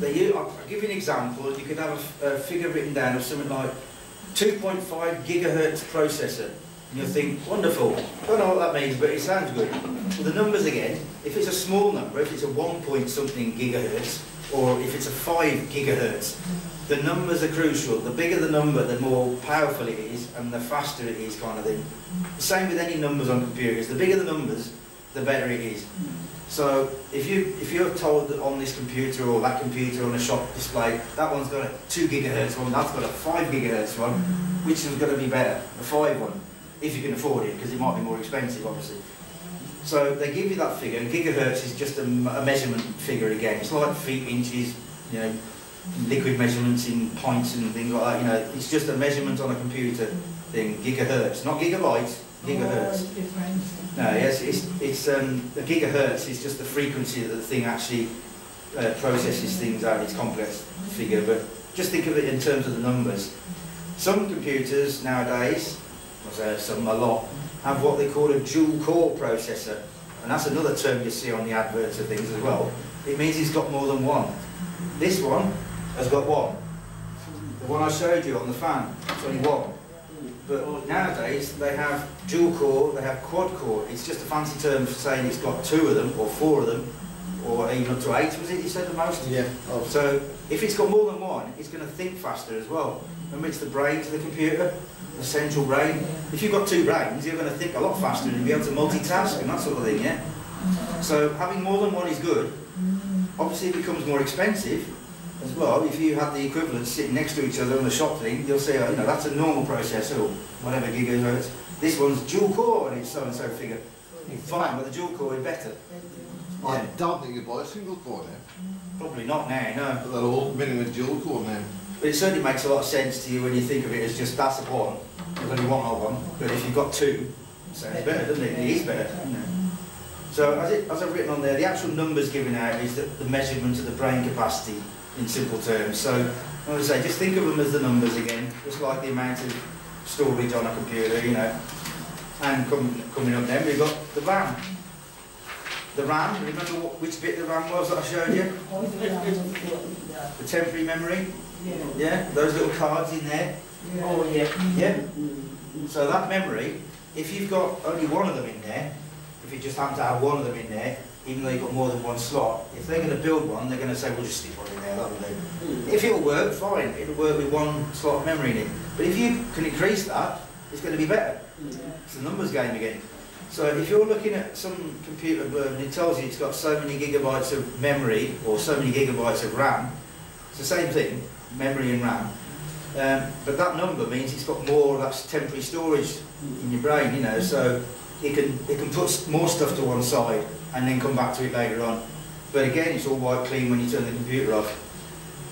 I'll give you an example. You could have a figure written down of something like 2.5 gigahertz processor. And you'll think, wonderful. I don't know what that means, but it sounds good. Well, the numbers again, if it's a small number, if it's a 1 point something gigahertz, or if it's a 5 gigahertz, the numbers are crucial. The bigger the number, the more powerful it is, and the faster it is, kind of thing. The same with any numbers on computers. The bigger the numbers, the better it is. So if you're told that on this computer or that computer on a shop display, that one's got a 2 gigahertz one, that's got a 5 gigahertz one, which is going to be better? The 5 one, if you can afford it, because it might be more expensive, obviously. So they give you that figure, and gigahertz is just a measurement figure again. It's like feet, inches, you know, liquid measurements in pints and things like that. You know, it's just a measurement on a computer thing. Gigahertz, not gigabytes. Gigahertz. No, yes, it's a gigahertz is just the frequency that the thing actually processes things out. It's a complex figure, but just think of it in terms of the numbers. Some computers nowadays, a lot, have what they call a dual-core processor, and that's another term you see on the adverts of things as well. It means it's got more than one. This one has got one. The one I showed you on the fan, it's only one. But nowadays they have dual-core, they have quad-core. It's just a fancy term for saying it's got 2 of them, or 4 of them, or even up to 8, was it you said the most? Yeah. Oh. So if it's got more than one, it's going to think faster as well. Remember, it's the brain to the computer, the central brain. If you've got 2 brains, you're going to think a lot faster and be able to multitask and that sort of thing, yeah? So having more than one is good. Obviously it becomes more expensive as well. If you had the equivalent sitting next to each other on the shop thing, you'll say, you know, that's a normal processor or whatever gigahertz. This one's dual core and it's so-and-so figure. Fine, but the dual core is better. I don't think you buy a single core now. Probably not now, no. But they're all minimum dual core now. But it certainly makes a lot of sense to you when you think of it as just that's a one. There's only one of one. But if you've got 2, it sounds better, doesn't it? It is better. You know. So as I've written on there, the actual numbers given out is the measurement of the brain capacity in simple terms. So I would say just think of them as the numbers again, just like the amount of storage on a computer, you know. And coming up then, we've got the RAM. The RAM, remember which bit the RAM was that I showed you? The temporary memory? Yeah, those little cards in there. Oh, yeah. Yeah. So that memory, if you've got only one of them in there, if you just happen to have one of them in there, even though you've got more than one slot, if they're going to build one, they're going to say, we'll just stick one in there, that'll do. If it'll work, fine, it'll work with one slot of memory in it. But if you can increase that, it's going to be better. It's a numbers game again. So if you're looking at some computer and it tells you it's got so many gigabytes of memory or so many gigabytes of RAM, it's the same thing, memory and RAM. But that number means it's got more of that temporary storage in your brain, you know, so it can put more stuff to one side and then come back to it later on. But again, it's all white clean when you turn the computer off.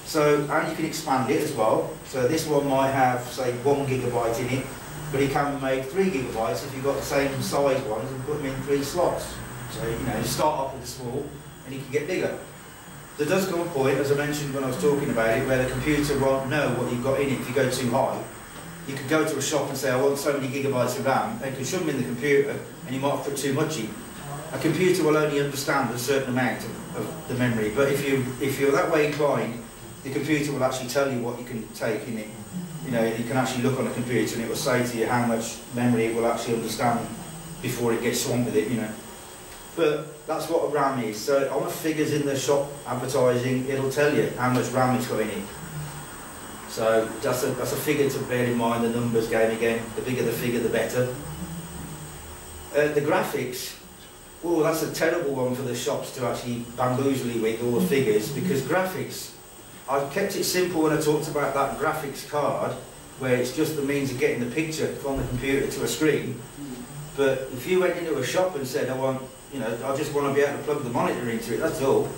So, and you can expand it as well. So this one might have, say, 1 gigabyte in it, but it can make 3 gigabytes if you've got the same size ones and put them in 3 slots. So, you know, start off with small and you can get bigger. There does come a point, as I mentioned when I was talking about it, where the computer won't know what you've got in it if you go too high. You could go to a shop and say, I want so many gigabytes of RAM. They could shove them in the computer and you might have put too much in. A computer will only understand a certain amount of the memory, but if you're that way inclined, the computer will actually tell you what you can take in it. You know, you can actually look on a computer and it will say to you how much memory it will actually understand before it gets swamped with it, you know. But that's what a RAM is. So on the figures in the shop advertising, it'll tell you how much RAM it's got in it. So that's a figure to bear in mind, the numbers game again. The bigger the figure, the better. The graphics, oh, that's a terrible one for the shops to actually bamboozle you with, all the figures, because graphics, I've kept it simple when I talked about that graphics card, where it's just the means of getting the picture from the computer to a screen. But if you went into a shop and said, I just want to be able to plug the monitor into it, that's all,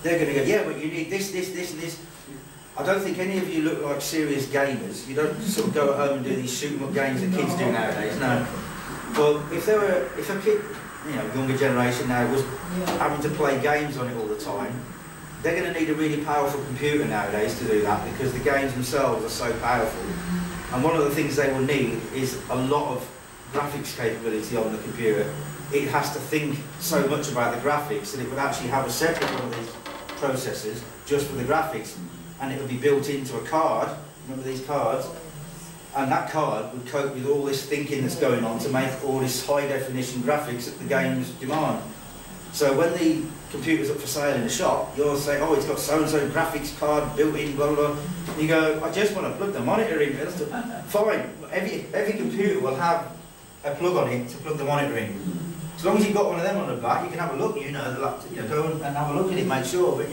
they're going to go, yeah, but you need this, this, this and this. I don't think any of you look like serious gamers. You don't sort of go at home and do these shoot 'em up games that kids do nowadays, no. But if a kid, you know, younger generation now was having to play games on it all the time, they're going to need a really powerful computer nowadays to do that, because the games themselves are so powerful. And one of the things they will need is a lot of graphics capability on the computer. It has to think so much about the graphics that it would actually have a separate one of these processors just for the graphics, and it would be built into a card. Remember these cards? And that card would cope with all this thinking that's going on to make all this high definition graphics that the games demand. So when the computer's up for sale in the shop, you'll say, oh, it's got so-and-so graphics card built in, blah, blah, blah. And you go, I just want to plug the monitor in. Fine, every computer will have a plug on it to plug the monitor in. As long as you've got one of them on the back, you can have a look, go and have a look at it, make sure. But,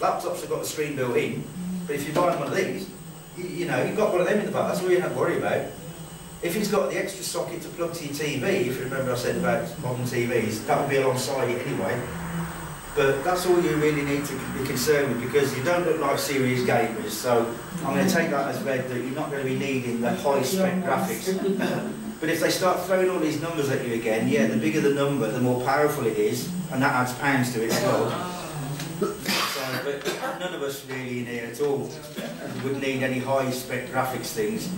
laptops have got the screen built in. But if you're buying one of these, you've got one of them in the back, that's all you have to worry about. If it's got the extra socket to plug to your TV, if you remember I said about modern TVs, that will be alongside it anyway. But that's all you really need to be concerned with, because you don't look like serious gamers, so I'm going to take that as read that you're not going to be needing the high-spec graphics. But if they start throwing all these numbers at you again, yeah, the bigger the number, the more powerful it is, and that adds pounds to it as well. So, but none of us really in here at all would need any high-spec graphics things.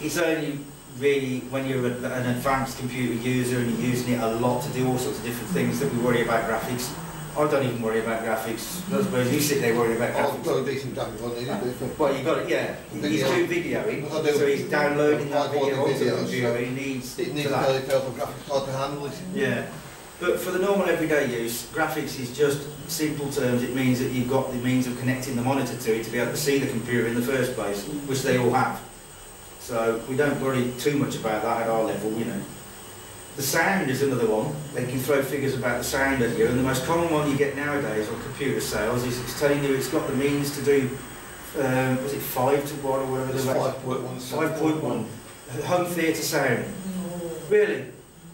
It's only really when you're an advanced computer user and you're using it a lot to do all sorts of different things that we worry about graphics. I don't even worry about graphics. I suppose you sit there worrying about graphics. I've got a decent graphics on it. Well, you've got it, yeah. He's doing videoing, so he's downloading that video onto the computer. He needs a very powerful graphics card to handle it. Yeah. But for the normal everyday use, graphics is just simple terms. It means that you've got the means of connecting the monitor to it to be able to see the computer in the first place, which they all have. So we don't worry too much about that at our level, The sound is another one. They can throw figures about the sound at you, and the most common one you get nowadays on computer sales is it's telling you it's got the means to do, was it 5 to 1 or whatever? It's 5.1. 5.1. Home theatre sound. Really?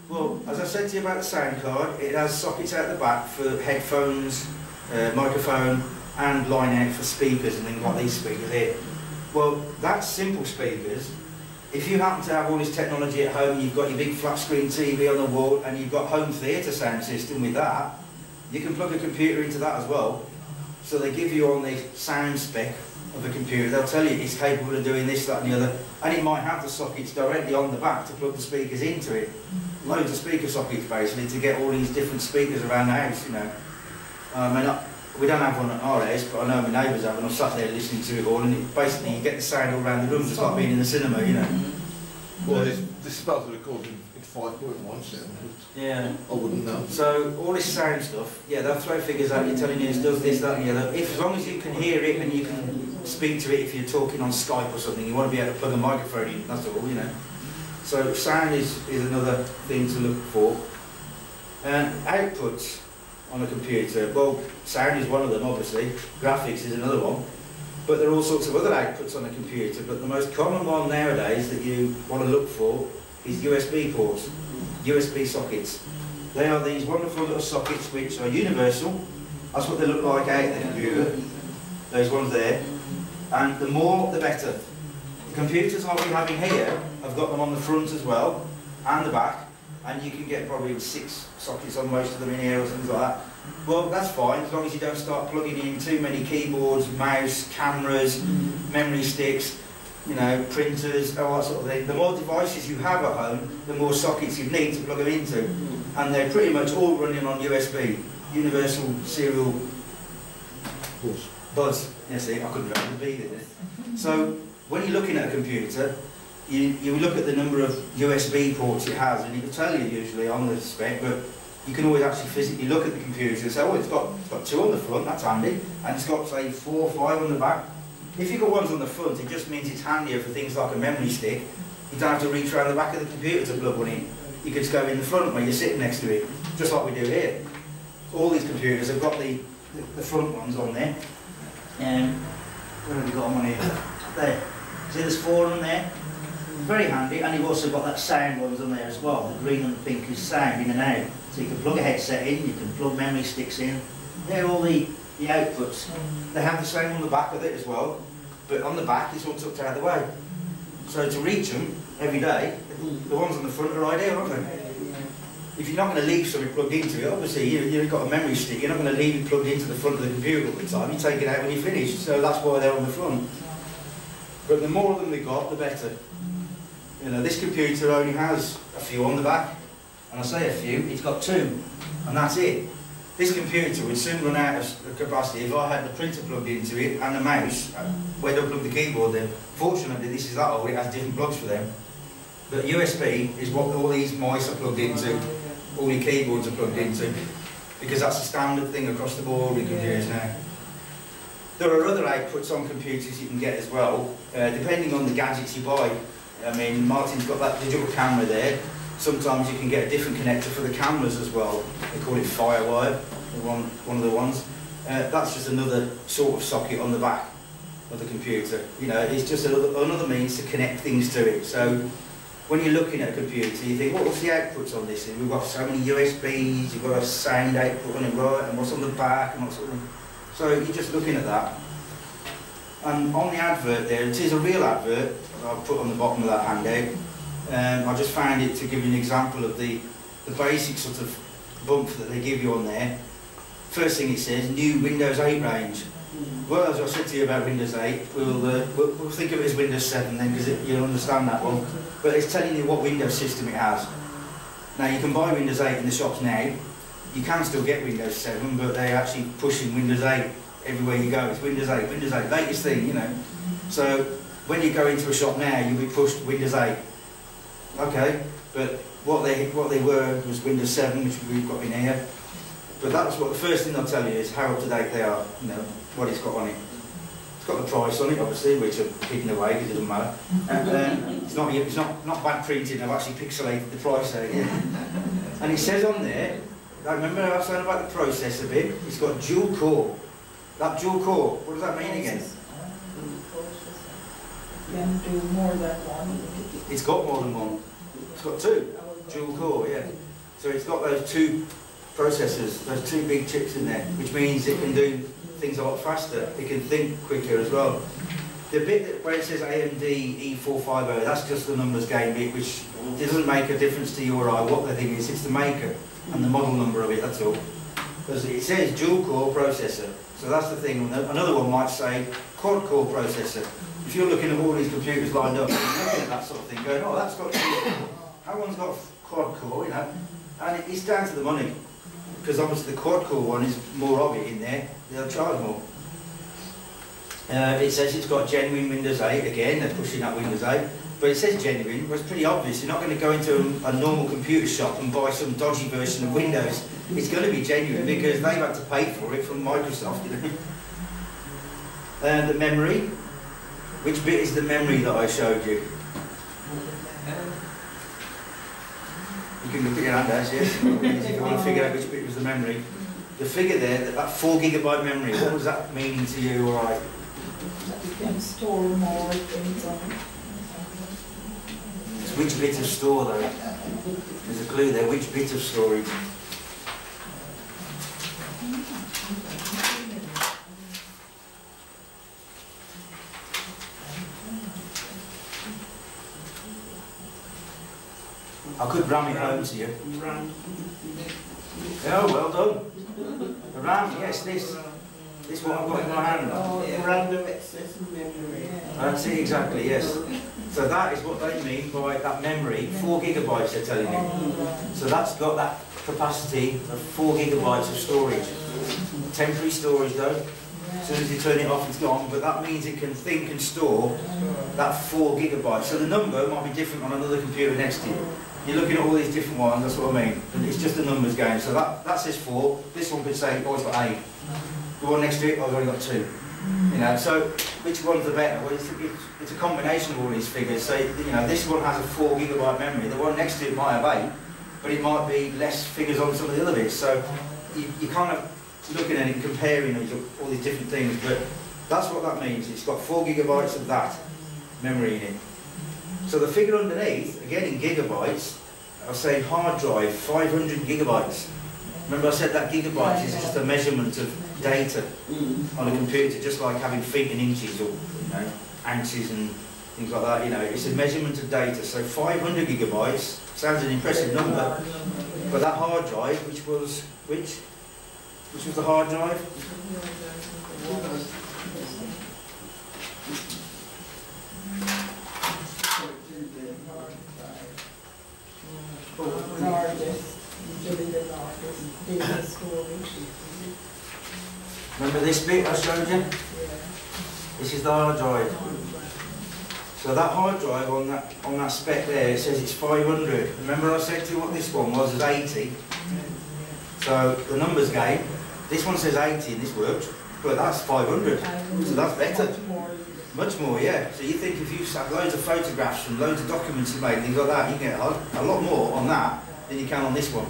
Well, as I said to you about the sound card, it has sockets out the back for headphones, microphone, and line out for speakers and things like these speakers here. Well, that's simple speakers. If you happen to have all this technology at home, you've got your big flat screen TV on the wall and you've got home theatre sound system with that, you can plug a computer into that as well. So they give you on the sound spec of a computer, they'll tell you it's capable of doing this, that and the other, and it might have the sockets directly on the back to plug the speakers into it. Loads of speaker sockets basically to get all these different speakers around the house, you know. We don't have one at our house, but I know my neighbours have, and I'm sat there listening to it all, and basically you get the sound all around the room, just like being in the cinema, you know. Well, this is supposed to record in 5.1 sound. Yeah. I wouldn't know. So all this sound stuff, yeah, they'll throw figures at you telling you it does this, that and the other. As long as you can hear it and you can speak to it if you're talking on Skype or something, you want to be able to plug a microphone in, that's all, you know. So sound is another thing to look for. And outputs on a computer, well, sound is one of them obviously, graphics is another one, but there are all sorts of other outputs on a computer, but the most common one nowadays that you want to look for is USB ports, USB sockets. They are these wonderful little sockets which are universal. That's what they look like out of the computer, those ones there, and the more the better. The computers I'll be having here, I've got them on the front as well, and the back, and you can get probably 6 sockets on most of them in here or things like that. Well, that's fine, as long as you don't start plugging in too many keyboards, mouse, cameras, memory sticks, you know, printers, all that sort of thing. The more devices you have at home, the more sockets you need to plug them into. And they're pretty much all running on USB, Universal Serial Buzz. Yes, I couldn't remember the B, did it? So, when you're looking at a computer, you look at the number of USB ports it has, and it will tell you usually on the spec, but you can always actually physically look at the computer and say, oh, it's got 2 on the front, that's handy, and it's got, say, 4 or 5 on the back. If you've got ones on the front, it just means it's handier for things like a memory stick. You don't have to reach around the back of the computer to plug one in. You can just go in the front where you're sitting next to it, just like we do here. All these computers have got the front ones on there. Where have we got them on here? There. See, there's 4 on there. Very handy, and you've also got that sound ones on there as well. The green and the pink is sound in and out. So you can plug a headset in, you can plug memory sticks in. They're all the outputs. They have the same on the back of it as well, but on the back it's all tucked out of the way. So to reach them every day, the ones on the front are ideal, aren't they? If you're not going to leave something plugged into it, obviously you've got a memory stick, you're not going to leave it plugged into the front of the computer all the time, you take it out when you finish, so that's why they're on the front. But the more of them they've got, the better. You know, this computer only has a few on the back, and I say a few, it's got 2, and that's it. This computer would soon run out of capacity if I had the printer plugged into it and the mouse. Where do I plug the keyboard then? Fortunately, this is that old, it has different plugs for them. But USB is what all these mice are plugged into, all your keyboards are plugged into, because that's a standard thing across the board with computers now. There are other outputs on computers you can get as well, depending on the gadgets you buy. I mean, Martin's got that digital camera there. Sometimes you can get a different connector for the cameras as well. They call it Firewire, one of the ones. That's just another sort of socket on the back of the computer. You know, it's just another means to connect things to it. So when you're looking at a computer, you think, well, what's the outputs on this? And we've got so many USBs, you've got a sound output on it, right, and what's on the back, and what's on the... So you're just looking at that. And on the advert there, it is a real advert, I'll put on the bottom of that handout. I just found it to give you an example of the basic sort of bump that they give you on there. First thing it says, new Windows 8 range. Well, as I said to you about Windows 8, we'll think of it as Windows 7 then, because you'll understand that one. But it's telling you what Windows system it has. Now, you can buy Windows 8 in the shops now. You can still get Windows 7, but they're actually pushing Windows 8 everywhere you go. It's Windows 8, latest thing, you know. So when you go into a shop now, you'll be pushed Windows 8. Okay, but what they were was Windows 7, which we've got in here. But that's what the first thing they'll tell you is how up to date they are, you know, what it's got on it. It's got the price on it, obviously, which are hidden away because it doesn't matter. And it's not bad printing, I've actually pixelated the price out here. And it says on there, I remember I was saying about the processor bit, it's got dual core. That dual core, what does that mean again? Can do more than one. It's got more than one. It's got 2. Dual core, yeah. So it's got those 2 processors, those 2 big chips in there, which means it can do things a lot faster. It can think quicker as well. The bit where it says AMD E450, that's just the numbers game bit, which doesn't make a difference to you or I what the thing is. It's the maker and the model number of it, that's all. Because it says dual core processor. So that's the thing. Another one might say quad-core processor. If you're looking at all these computers lined up, you're looking at that sort of thing, going, oh, that's got that one's got quad-core, you know, and it's down to the money. Because obviously the quad-core one is more of it in there, they'll charge more. It says it's got genuine Windows 8, again, they're pushing that Windows 8. But it says genuine, but it's pretty obvious. You're not going to go into a normal computer shop and buy some dodgy version of Windows. It's going to be genuine because they've had to pay for it from Microsoft. You know? And the memory. Which bit is the memory that I showed you? You can look at your handouts, yes? If you want to figure out which bit was the memory. The figure there, that 4 GB memory, what was that meaning to you, alright? That you can store more things on it. It's which bit of store though? There's a clue there, which bit of storage? I could ram it home to you. Oh, well done. The RAM, yes, this one I've got in my hand. Oh, random access memory. That's it, exactly, yes. So that is what they mean by that memory, 4 GB they're telling you. So that's got that capacity of 4 GB of storage. Temporary storage though. As soon as you turn it off, it's gone, but that means it can think and store that 4 GB. So the number might be different on another computer next to you. You're looking at all these different ones, that's what I mean. And it's just a numbers game. So that says 4, this one could say, oh, it's got 8. The one next to it, oh, I've only got 2. You know, so which one's the better? Well, it's a combination of all these figures. So, you know, this one has a 4 GB memory. The one next to it might have 8, but it might be less figures on some of the other bits. So you're kind of looking at it and comparing all these different things, but that's what that means. It's got 4 GB of that memory in it. So the figure underneath, again in gigabytes, I was saying hard drive, 500 GB. Remember I said that gigabytes is just a measurement of data on a computer, just like having feet and inches or, you know, ounces and things like that. You know, it's a measurement of data. So 500 GB sounds an impressive number, but that hard drive, which was the hard drive? Remember this bit I showed you? This is the hard drive. So that hard drive on that spec there, it says it's 500. Remember I said to you what this one was 80? So the numbers game, this one says 80 and this works, but that's 500. So that's better. Much more, yeah. So you think if you have loads of photographs and loads of documents you made and things like that, you get a lot more on that than you can on this one.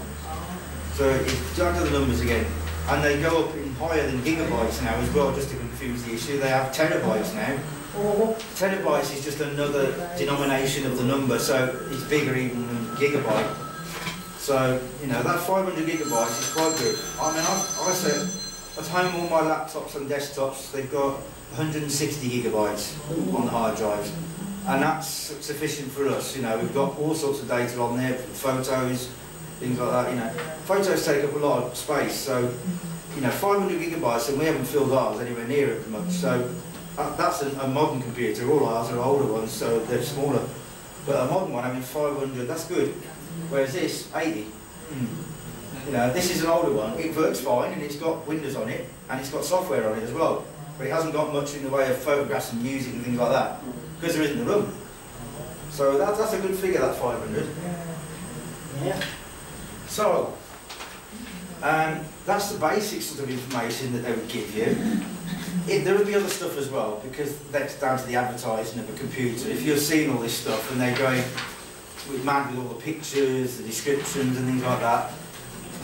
So it's down to the numbers again. And they go up in higher than gigabytes now as well, just to confuse the issue. They have terabytes now. Terabytes is just another denomination of the number, so it's bigger even than gigabyte. So, you know, that 500 gigabytes is quite good. I mean, I say, at home all my laptops and desktops, they've got 160 gigabytes on the hard drives. And that's sufficient for us, you know. We've got all sorts of data on there, photos, things like that, you know. Photos take up a lot of space, so, you know, 500 gigabytes, and we haven't filled ours anywhere near it much. So that's a modern computer. All ours are older ones, so they're smaller. But a modern one having 500, that's good. Whereas this, 80. You know, this is an older one. It works fine, and it's got Windows on it, and it's got software on it as well. But it hasn't got much in the way of photographs and music and things like that, because there isn't a room. So that's a good figure, that 500. Yeah. So, that's the basic sort of information that they would give you. There would be other stuff as well, because that's down to the advertising of a computer. If you're seeing all this stuff and they're going mad with all the pictures, the descriptions and things like that,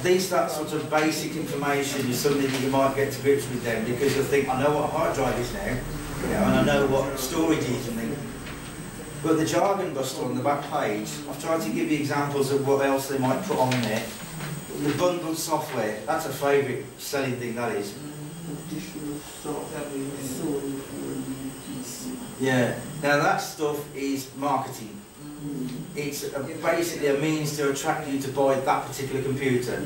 that sort of basic information is something that you might get to grips with them, because you'll think, I know what a hard drive is now, you know, and I know what storage is and things. But the jargon buster on the back page, I've tried to give you examples of what else they might put on there. The bundled software, that's a favourite selling thing, that is. Additional software. Yeah, now that stuff is marketing. It's basically a means to attract you to buy that particular computer.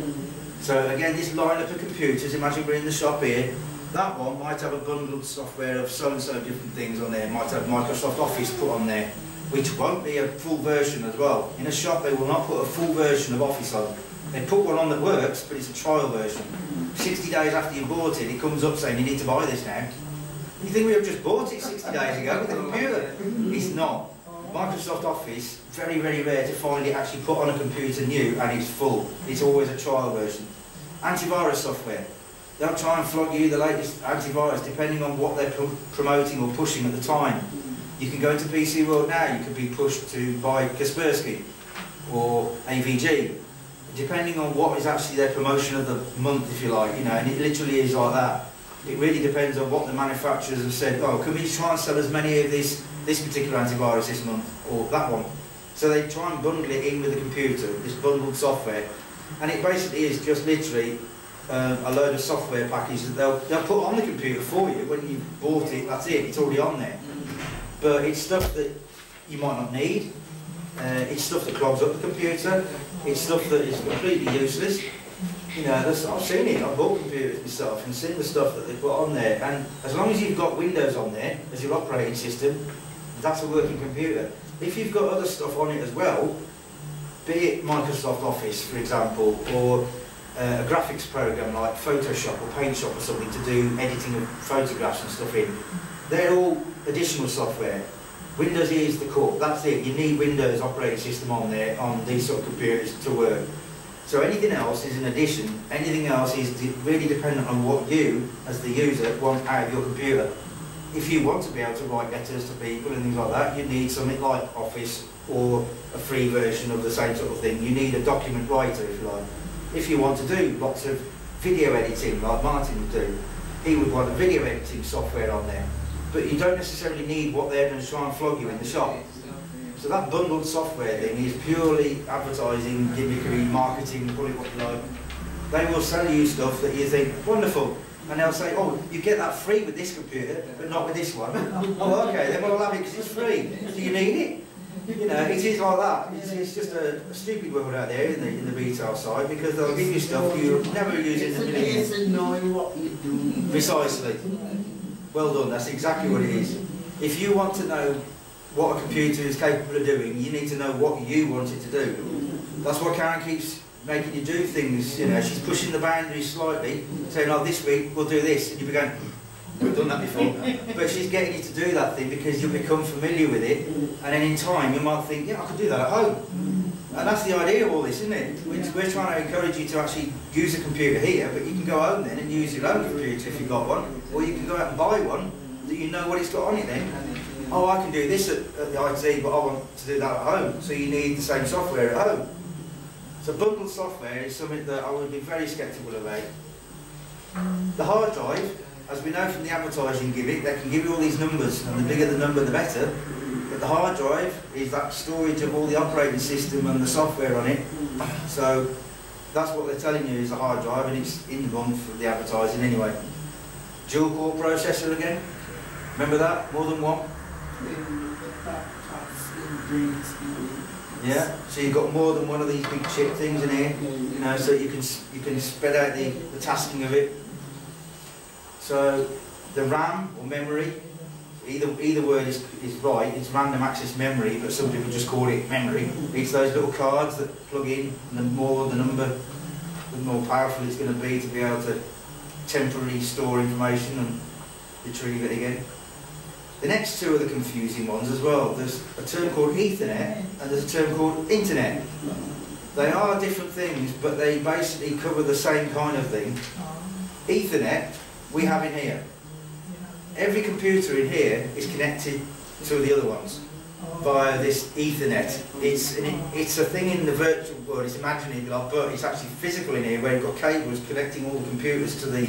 So again, this lineup of computers, imagine we're in the shop here, That one might have a bundled software of so-and-so different things on there. It might have Microsoft Office put on there, which won't be a full version as well. In a shop, they will not put a full version of Office on. They put one on that works, but it's a trial version. 60 days after you bought it, it comes up saying you need to buy this now. You think we have just bought it 60 days ago with the computer? It's not. Microsoft Office, very, very rare to find it actually put on a computer new and it's full. It's always a trial version. Antivirus software. They'll try and flog you the latest antivirus depending on what they're promoting or pushing at the time. You can go into PC World now, you could be pushed to buy Kaspersky or AVG, depending on what is actually their promotion of the month, if you like, you know, and it literally is like that. It really depends on what the manufacturers have said, oh, can we try and sell as many of this particular antivirus this month, or that one? So they try and bundle it in with the computer, this bundled software, and it basically is just literally a load of software package that they'll put on the computer for you. When you've bought it, that's it, it's already on there. But it's stuff that you might not need, it's stuff that clogs up the computer, it's stuff that is completely useless. You know, I've seen it, I've bought computers myself and seen the stuff that they put on there, and as long as you've got Windows on there as your operating system, that's a working computer. If you've got other stuff on it as well, be it Microsoft Office, for example, or a graphics program like Photoshop or PaintShop or something to do editing of photographs and stuff in, they're all additional software. Windows is the core, that's it. You need Windows operating system on there, on these sort of computers to work. So anything else is an addition, anything else is really dependent on what you, as the user, want out of your computer. If you want to be able to write letters to people and things like that, you need something like Office or a free version of the same sort of thing. You need a document writer, if you like. If you want to do lots of video editing, like Martin would do, he would want a video editing software on there. But you don't necessarily need what they're going to try and flog you in the shop. So that bundled software thing is purely advertising, gimmickry, marketing, call it what you like. They will sell you stuff that you think, wonderful, and they'll say, oh, you get that free with this computer, but not with this one. Oh, okay, then we'll have it because it's free. Do you need it? You know, it is like that. It's just a stupid world out there in the retail side, because they'll give you stuff you'll never use in the million. It's knowing what you're doing. Precisely. Well done, that's exactly what it is. If you want to know what a computer is capable of doing, you need to know what you want it to do. That's why Karen keeps making you do things, you know, she's pushing the boundaries slightly, saying, oh, this week we'll do this, and you'll be going, we've done that before. But she's getting you to do that thing because you'll become familiar with it, and then in time you might think, yeah, I could do that at home. And that's the idea of all this, isn't it? We're trying to encourage you to actually use a computer here, but you can go home then and use your own computer if you've got one, or you can go out and buy one that you know what it's got on it then. Oh, I can do this at the IT, but I want to do that at home. So you need the same software at home. So bundled software is something that I would be very sceptical about. The hard drive, as we know from the advertising gimmick, they can give you all these numbers, and the bigger the number, the better. But the hard drive is that storage of all the operating system and the software on it. So that's what they're telling you is a hard drive, and it's in the bum for the advertising anyway. Dual core processor again. Remember that? More than one? Yeah, so you've got more than one of these big chip things in here, you know, so you can spread out the tasking of it. So the RAM or memory, either word is right. It's random access memory, but some people just call it memory. It's those little cards that plug in, and the more the number, the more powerful it's going to be able to temporarily store information and retrieve it again. The next two are the confusing ones as well. There's a term called Ethernet and there's a term called Internet. They are different things, but they basically cover the same kind of thing. Ethernet we have in here. Every computer in here is connected to the other ones via this Ethernet. It's a thing in the virtual world, it's imaginary, but it's actually physical in here, where you've got cables connecting all the computers to the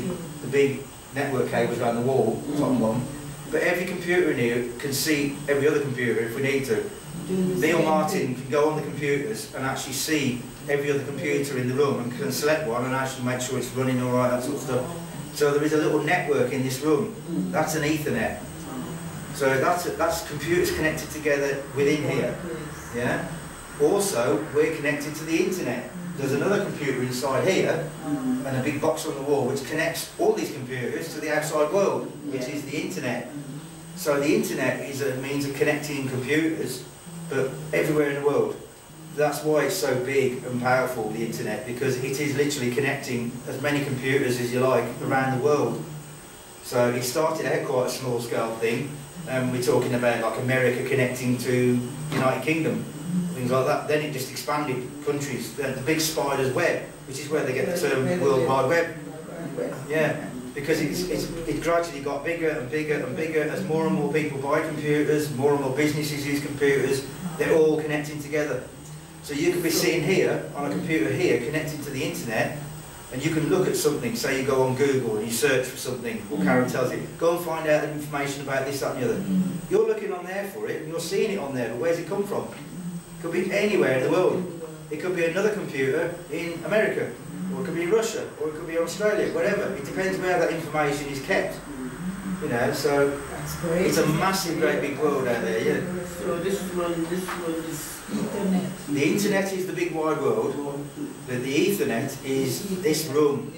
big network cables around the wall, top one. But every computer in here can see every other computer if we need to. Neil Martin can go on the computers and actually see every other computer in the room and can select one and actually make sure it's running all right, that sort of stuff. So there is a little network in this room. That's an Ethernet. So that's computers connected together within here. Yeah. Also, we're connected to the internet. There's another computer inside here and a big box on the wall which connects all these computers to the outside world, which is the internet. So the internet is a means of connecting computers, but everywhere in the world. That's why it's so big and powerful, the internet, because it is literally connecting as many computers as you like around the world. So it started out quite a small scale thing, and we're talking about like America connecting to United Kingdom, things like that. Then it just expanded countries. The big spider's web, which is where they get the term World Wide Web. Yeah, because it gradually got bigger and bigger and bigger as more and more people buy computers, more and more businesses use computers. They're all connecting together. So you could be sitting here on a computer here connected to the internet, and you can look at something. Say you go on Google and you search for something, or Karen tells you, go and find out information about this, that and the other. You're looking on there for it and you're seeing it on there, but where's it come from? It could be anywhere in the world. It could be another computer in America, or it could be in Russia, or it could be Australia, wherever. It depends where that information is kept. So it's a massive, great big world out there, yeah. So this one is Internet. The internet is the big wide world, but the Ethernet is this room.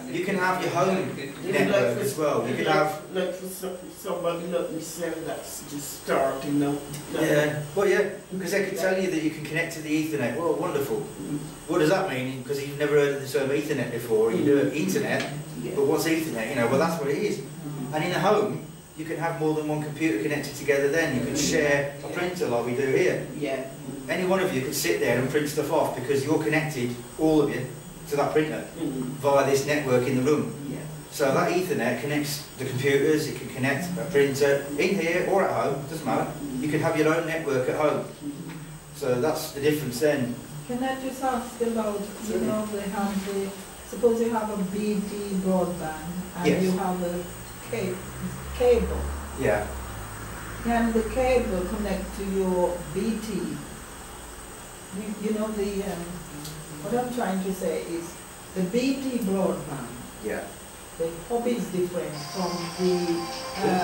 You can have your home network as well. You could have... Like for somebody like myself that's just starting out. Yeah, well yeah, because they could tell you that you can connect to the Ethernet. Well, wonderful. What does that mean? Because you've never heard of the term Ethernet before. You do internet, but what's Ethernet? Well that's what it is. And in a home, you can have more than one computer connected together then. You can share a printer like we do here. Yeah. Any one of you could sit there and print stuff off because you're connected, all of you, to that printer via this network in the room. Yeah. So that Ethernet connects the computers, it can connect a printer in here or at home, doesn't matter. You can have your own network at home. So that's the difference then. Can I just ask about, they have the, suppose you have a BT broadband and Yes. you have a cable. Yeah. Can the cable connect to your BT? What I'm trying to say is the BT broadband, Yeah. the hub is different from the...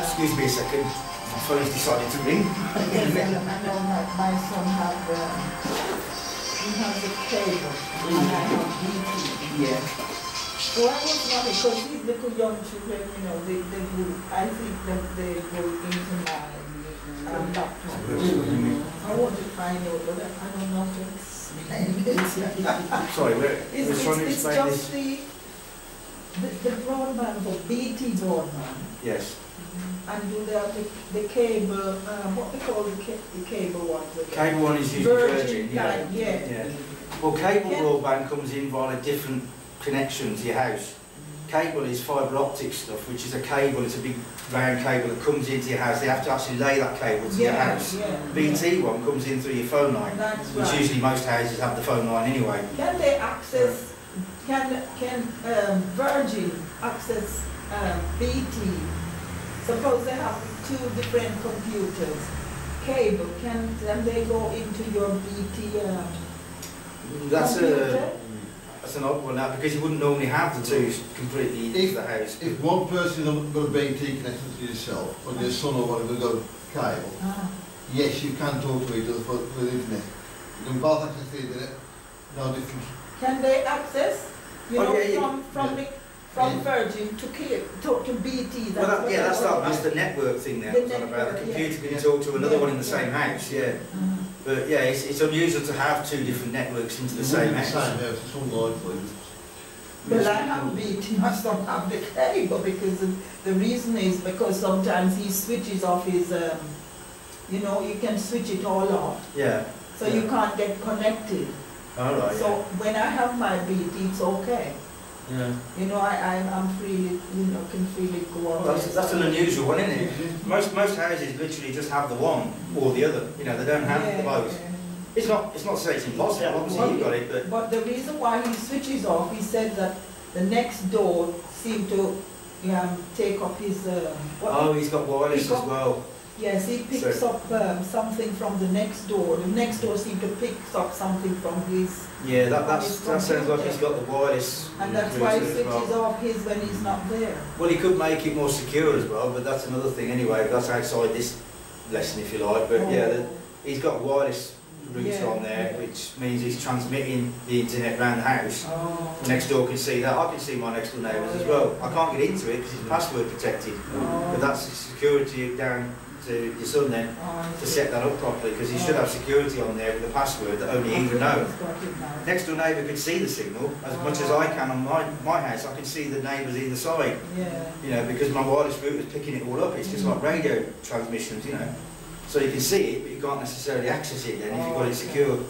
Excuse me a second. My phone's decided to ring. Yes, I know my son he has a cable and I have BT. Yeah. So I was wondering, because these little young children, I think that they go into my laptop. I want to find out, but I don't know how to explain it. Sorry, we're It's trying to explain just this. the broadband, the BT broadband, Yes. and do they have the cable, what they call the cable ones again? Cable one is usually Virgin, yeah. yeah. Well, cable Yeah. broadband comes in via a different connection to your house. Cable is fibre optic stuff, which is a cable, it's a big round cable that comes into your house. They have to actually lay that cable to your house. Yeah. BT one comes in through your phone line, That's which right. usually most houses have the phone line anyway. Can they access, can Virgin access BT? Suppose they have two different computers. Cable, can they go into your BT That's computer? That's an odd one now, because you wouldn't normally have the two completely into the house. If one person has got a BT connection to yourself, or your son or whatever got a cable, yes, you can talk to each other with the internet. You can both access the internet, no difference. Can they access, from Yeah. Virgin to BT? That's the network thing there. The It's all about network, the computer yeah. can talk to another Yeah. one in the same house, yeah. But yeah, it's unusual to have two different networks into the same house. Same house, it's unlikely. Well, I have BT, I don't have the cable, because the reason is because sometimes he switches off his, you can switch it all off, Yeah. so you can't get connected. All right. So when I have my BT, it's okay. Yeah. I'm freely, can freely go on. That's an unusual one, isn't it? Most houses literally just have the one or the other. They don't have the both. It's not to say it's impossible. Obviously you've got it, But the reason why he switches off, he said that the next door seemed to take up his. he's got wireless as well. Yes, he picks up something from the next door. The next door seemed to pick up something from his. Yeah, that sounds like he's got the wireless. And that's why he as well. switches off his when he's not there. Well, he could make it more secure as well, but that's another thing anyway. That's outside this lesson, if you like. But yeah, he's got wireless router on there, which means it's transmitting the internet around the house. The next door can see that. I can see my next door neighbours as well. I can't get into it because it's password protected. But that's the security down to your son then to set that up properly, because he should have security on there with a password that only he would know. Next door neighbour can see the signal as much as I can on my house. I can see the neighbours either side. You know, because my wireless router is picking it all up. It's just like radio transmissions, you know. So you can see it, but you can't necessarily access it then if you've got it secure.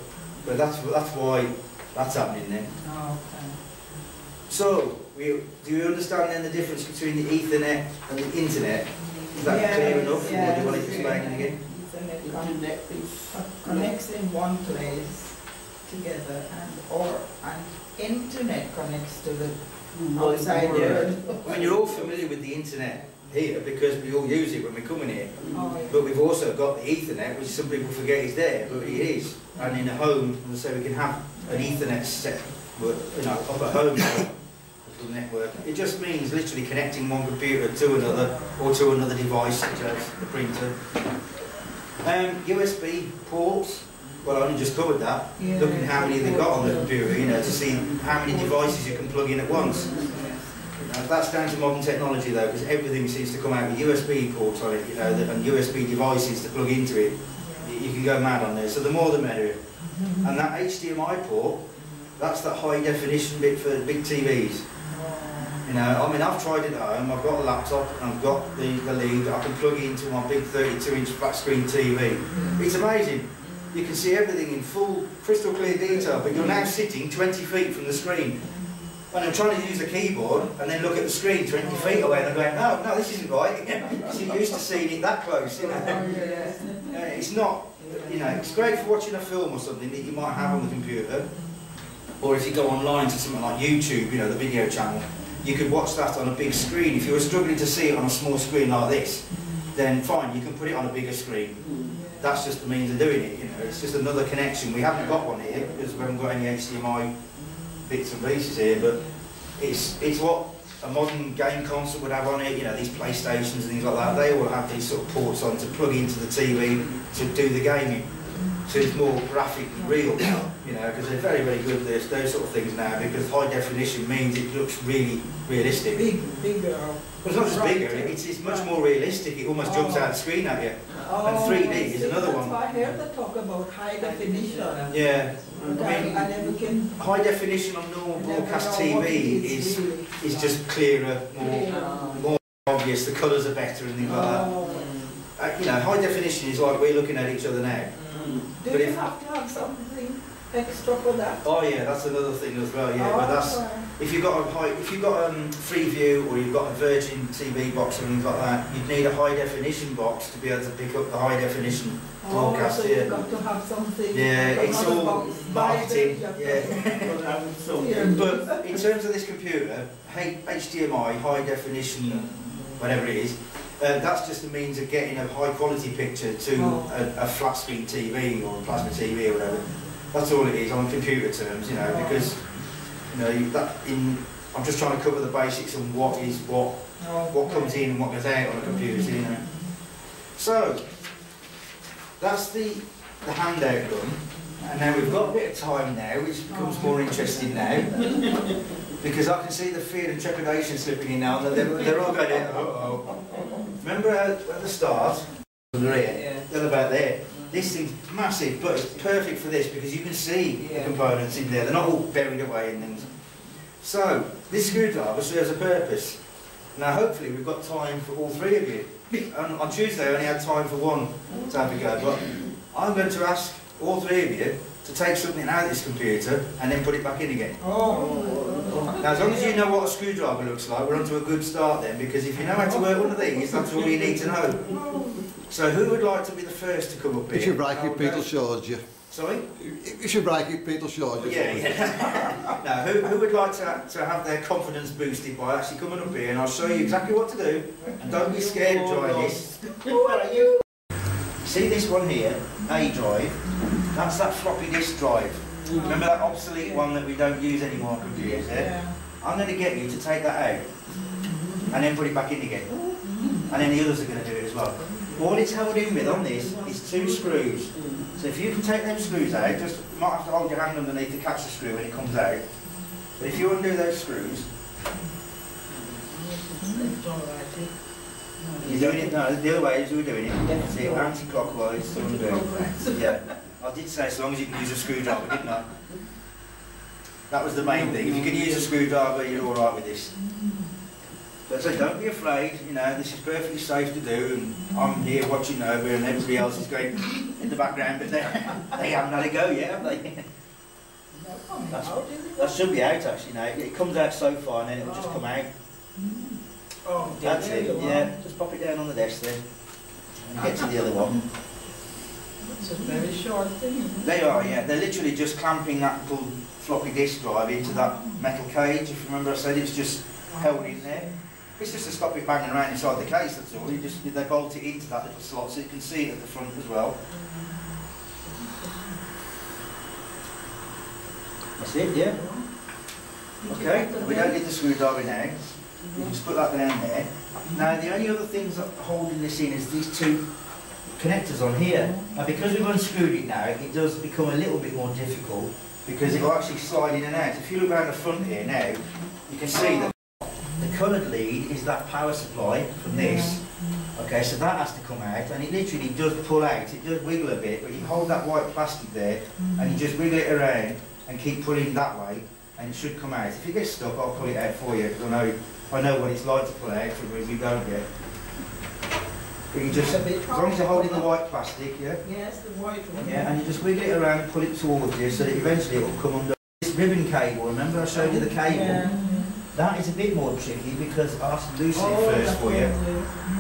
But that's why that's happening then. So, do you understand then the difference between the Ethernet and the internet? Is that clear enough? Or do you want to explain it again? Ethernet connects in one place together, and internet connects to the outside world. I mean, you're all familiar with the internet here because we all use it when we come in here. But we've also got the Ethernet, which some people forget is there, but it is. And in a home, so we can have an Ethernet set, you know, up at home. Network. It just means literally connecting one computer to another or to another device such as the printer. USB ports, well I only just covered that, looking how many they've got on the computer, you know, to see how many devices you can plug in at once. That's down to modern technology though, because everything seems to come out with USB ports on it, you know, and USB devices to plug into it. You can go mad on there, so the more the merrier. And that HDMI port, that's that high definition bit for big TVs. You know, I mean, I've tried it at home. I've got a laptop and I've got the lead that I can plug into my big 32-inch flat screen TV. It's amazing. You can see everything in full, crystal clear detail, but you're now sitting 20 feet from the screen. And I'm trying to use a keyboard and then look at the screen 20 feet away and I'm going, no, this isn't right. Because you're used to seeing it that close, you know. It's not, you know, it's great for watching a film or something that you might have on the computer. Or if you go online to something like YouTube, you know, the video channel, you could watch that on a big screen. If you were struggling to see it on a small screen like this, then fine, you can put it on a bigger screen. That's just the means of doing it, you know. It's just another connection. We haven't got one here because we haven't got any HDMI bits and pieces here, but it's what a modern game console would have on it, you know, these PlayStations and things like that. They all have these sort of ports on to plug into the TV to do the gaming. So it's more graphically real now, you know, because they're very, very good at those sort of things now, because high definition means it looks really realistic. Bigger. Well, it's not just bigger, it's much more realistic, it almost jumps out of the screen at you. And 3D is another one. I heard the talk about high definition. Yeah. I mean, high definition on normal broadcast TV is just clearer, more obvious, the colours are better and things like that. You know, high definition is like we're looking at each other now. Do you have to have something extra for that? Oh yeah, that's another thing as well. Yeah, but that's if you've got Freeview or you've got a Virgin TV box and things like that, you'd need a high definition box to be able to pick up the high definition broadcast so here. You've got to have something. Yeah, it's all marketing. Yeah. But in terms of this computer, HDMI, high definition, whatever it is. That's just a means of getting a high quality picture to a flat screen TV or a plasma TV or whatever. That's all it is on computer terms, you know, because you know I'm just trying to cover the basics on what comes in and what goes out on a computer, you know. So that's the handout done, and now we've got a bit of time now, which becomes more interesting now. Because I can see the fear and trepidation slipping in now, and they're all going, uh-oh. Remember at the start, they're about there. This thing's massive, but it's perfect for this because you can see the components in there. They're not all buried away in things. So, this screwdriver serves a purpose. Now, hopefully, we've got time for all three of you. And on Tuesday, I only had time for one to have a go, but I'm going to ask all three of you to take something out of this computer and then put it back in again. Now, as long as you know what a screwdriver looks like, we're on to a good start then, because if you know how to work one of these, that's all you need to know. So who would like to be the first to come up here? If you break it, Peter shows you. Sorry? If you break it, Peter shows you. Yeah. Now, who would like to have their confidence boosted by actually coming up here, and I'll show you exactly what to do, and don't be scared of trying this. See this one here, A drive, that's that floppy disk drive. Remember that obsolete one that we don't use anymore on computers, yeah? I'm going to get you to take that out and then put it back in again. And then the others are going to do it as well. All it's held in with on this is 2 screws. So if you can take them screws out, just you might have to hold your hand underneath to catch the screw when it comes out. But if you undo those screws, you're doing it, no, the other way is we're doing it. That's it, anti-clockwise to undo. Yeah, I did say as long as you can use a screwdriver, didn't I? That was the main thing. If you can use a screwdriver, you're all right with this. But so don't be afraid, you know, this is perfectly safe to do, and I'm here watching over and everybody else is going in the background, but they haven't had a go yet, have they? That should be out actually now. It comes out so far and then it'll just come out. Oh, that's it, yeah. Just pop it down on the desk then. And get to the other one. It's a very short thing. They are, yeah. They're literally just clamping that little floppy disk drive into that metal cage. If you remember I said it's just held in there. It's just to stop it banging around inside the case, that's all. They bolt it into that little slot so you can see it at the front as well. That's it, yeah. Okay, we don't need the screwdriver now. You just put that down there. Now the only other things that are holding this in is these 2 connectors on here. Now because we've unscrewed it now, it does become a little bit more difficult because it will actually slide in and out. If you look around the front here now, you can see that the coloured lead is that power supply from this. Okay, so that has to come out, and it literally does pull out. It does wiggle a bit, but you hold that white plastic there, and you just wiggle it around and keep pulling that way, and it should come out. If it gets stuck, I'll pull it out for you, because I know what it's like to pull out, otherwise you don't get. But you just, as long as you're holding the white plastic, yeah? Yes, the white one. Yeah, and you just wiggle it around and pull it towards you, so that eventually it will come under. This ribbon cable, remember I showed you the cable? Yeah. That is a bit more tricky because I have to loosen it first for you,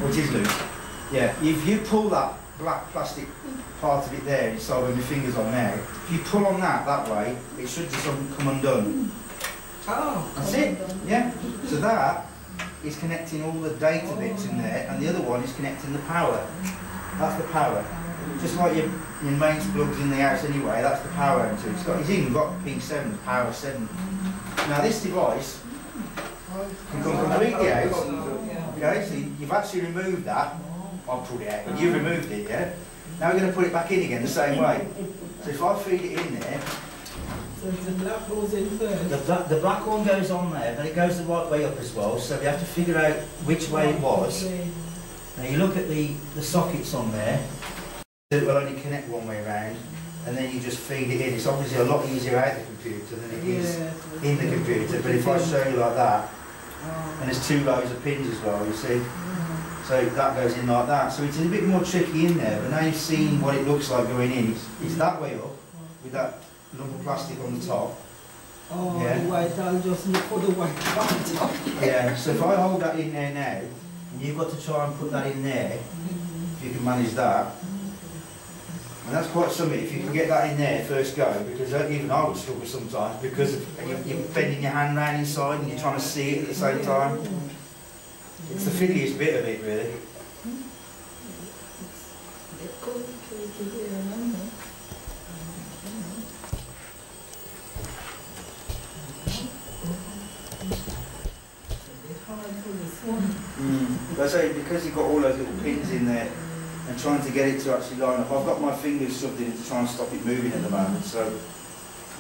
which is loose. Yeah, if you pull that black plastic part of it there inside where my finger's on now, if you pull on that way, it should just come undone. Oh, that's it. Yeah. So that is connecting all the data bits in there, and the other one is connecting the power. That's the power. Just like your mains plugs in the house anyway, that's the power into it. It's even got P7, power 7. Now this device can come completely out. Okay, so you've actually removed that. I'll pull it out, but you've removed it, yeah? Now we're going to put it back in again the same way. So if I feed it in there, so the black goes in first. The black one goes on there, but it goes the right way up as well, so we have to figure out which way it was. Now you look at the sockets on there, it will only connect one way around, and then you just feed it in. It's obviously a lot easier out of the computer than it is in the computer, but if I show you like that, and there's 2 rows of pins as well, you see? So that goes in like that. So it's a bit more tricky in there, but now you've seen what it looks like going in. It's that way up, with that lump of plastic on the top. Oh, yeah. The white, I'll just look for the white on top. Yeah, so if I hold that in there now, and you've got to try and put that in there, if you can manage that. And that's quite something if you can get that in there first go, because even I would struggle sometimes because you're bending your hand round inside and you're trying to see it at the same time. It's the fiddliest bit of it, really. But I say, because you've got all those little pins in there and trying to get it to actually line up, I've got my fingers shoved in to try and stop it moving at the moment, so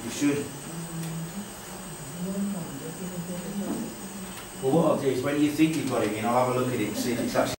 you should. Well, what I'll do is when you think you've got it in, I'll have a look at it and see if it's actually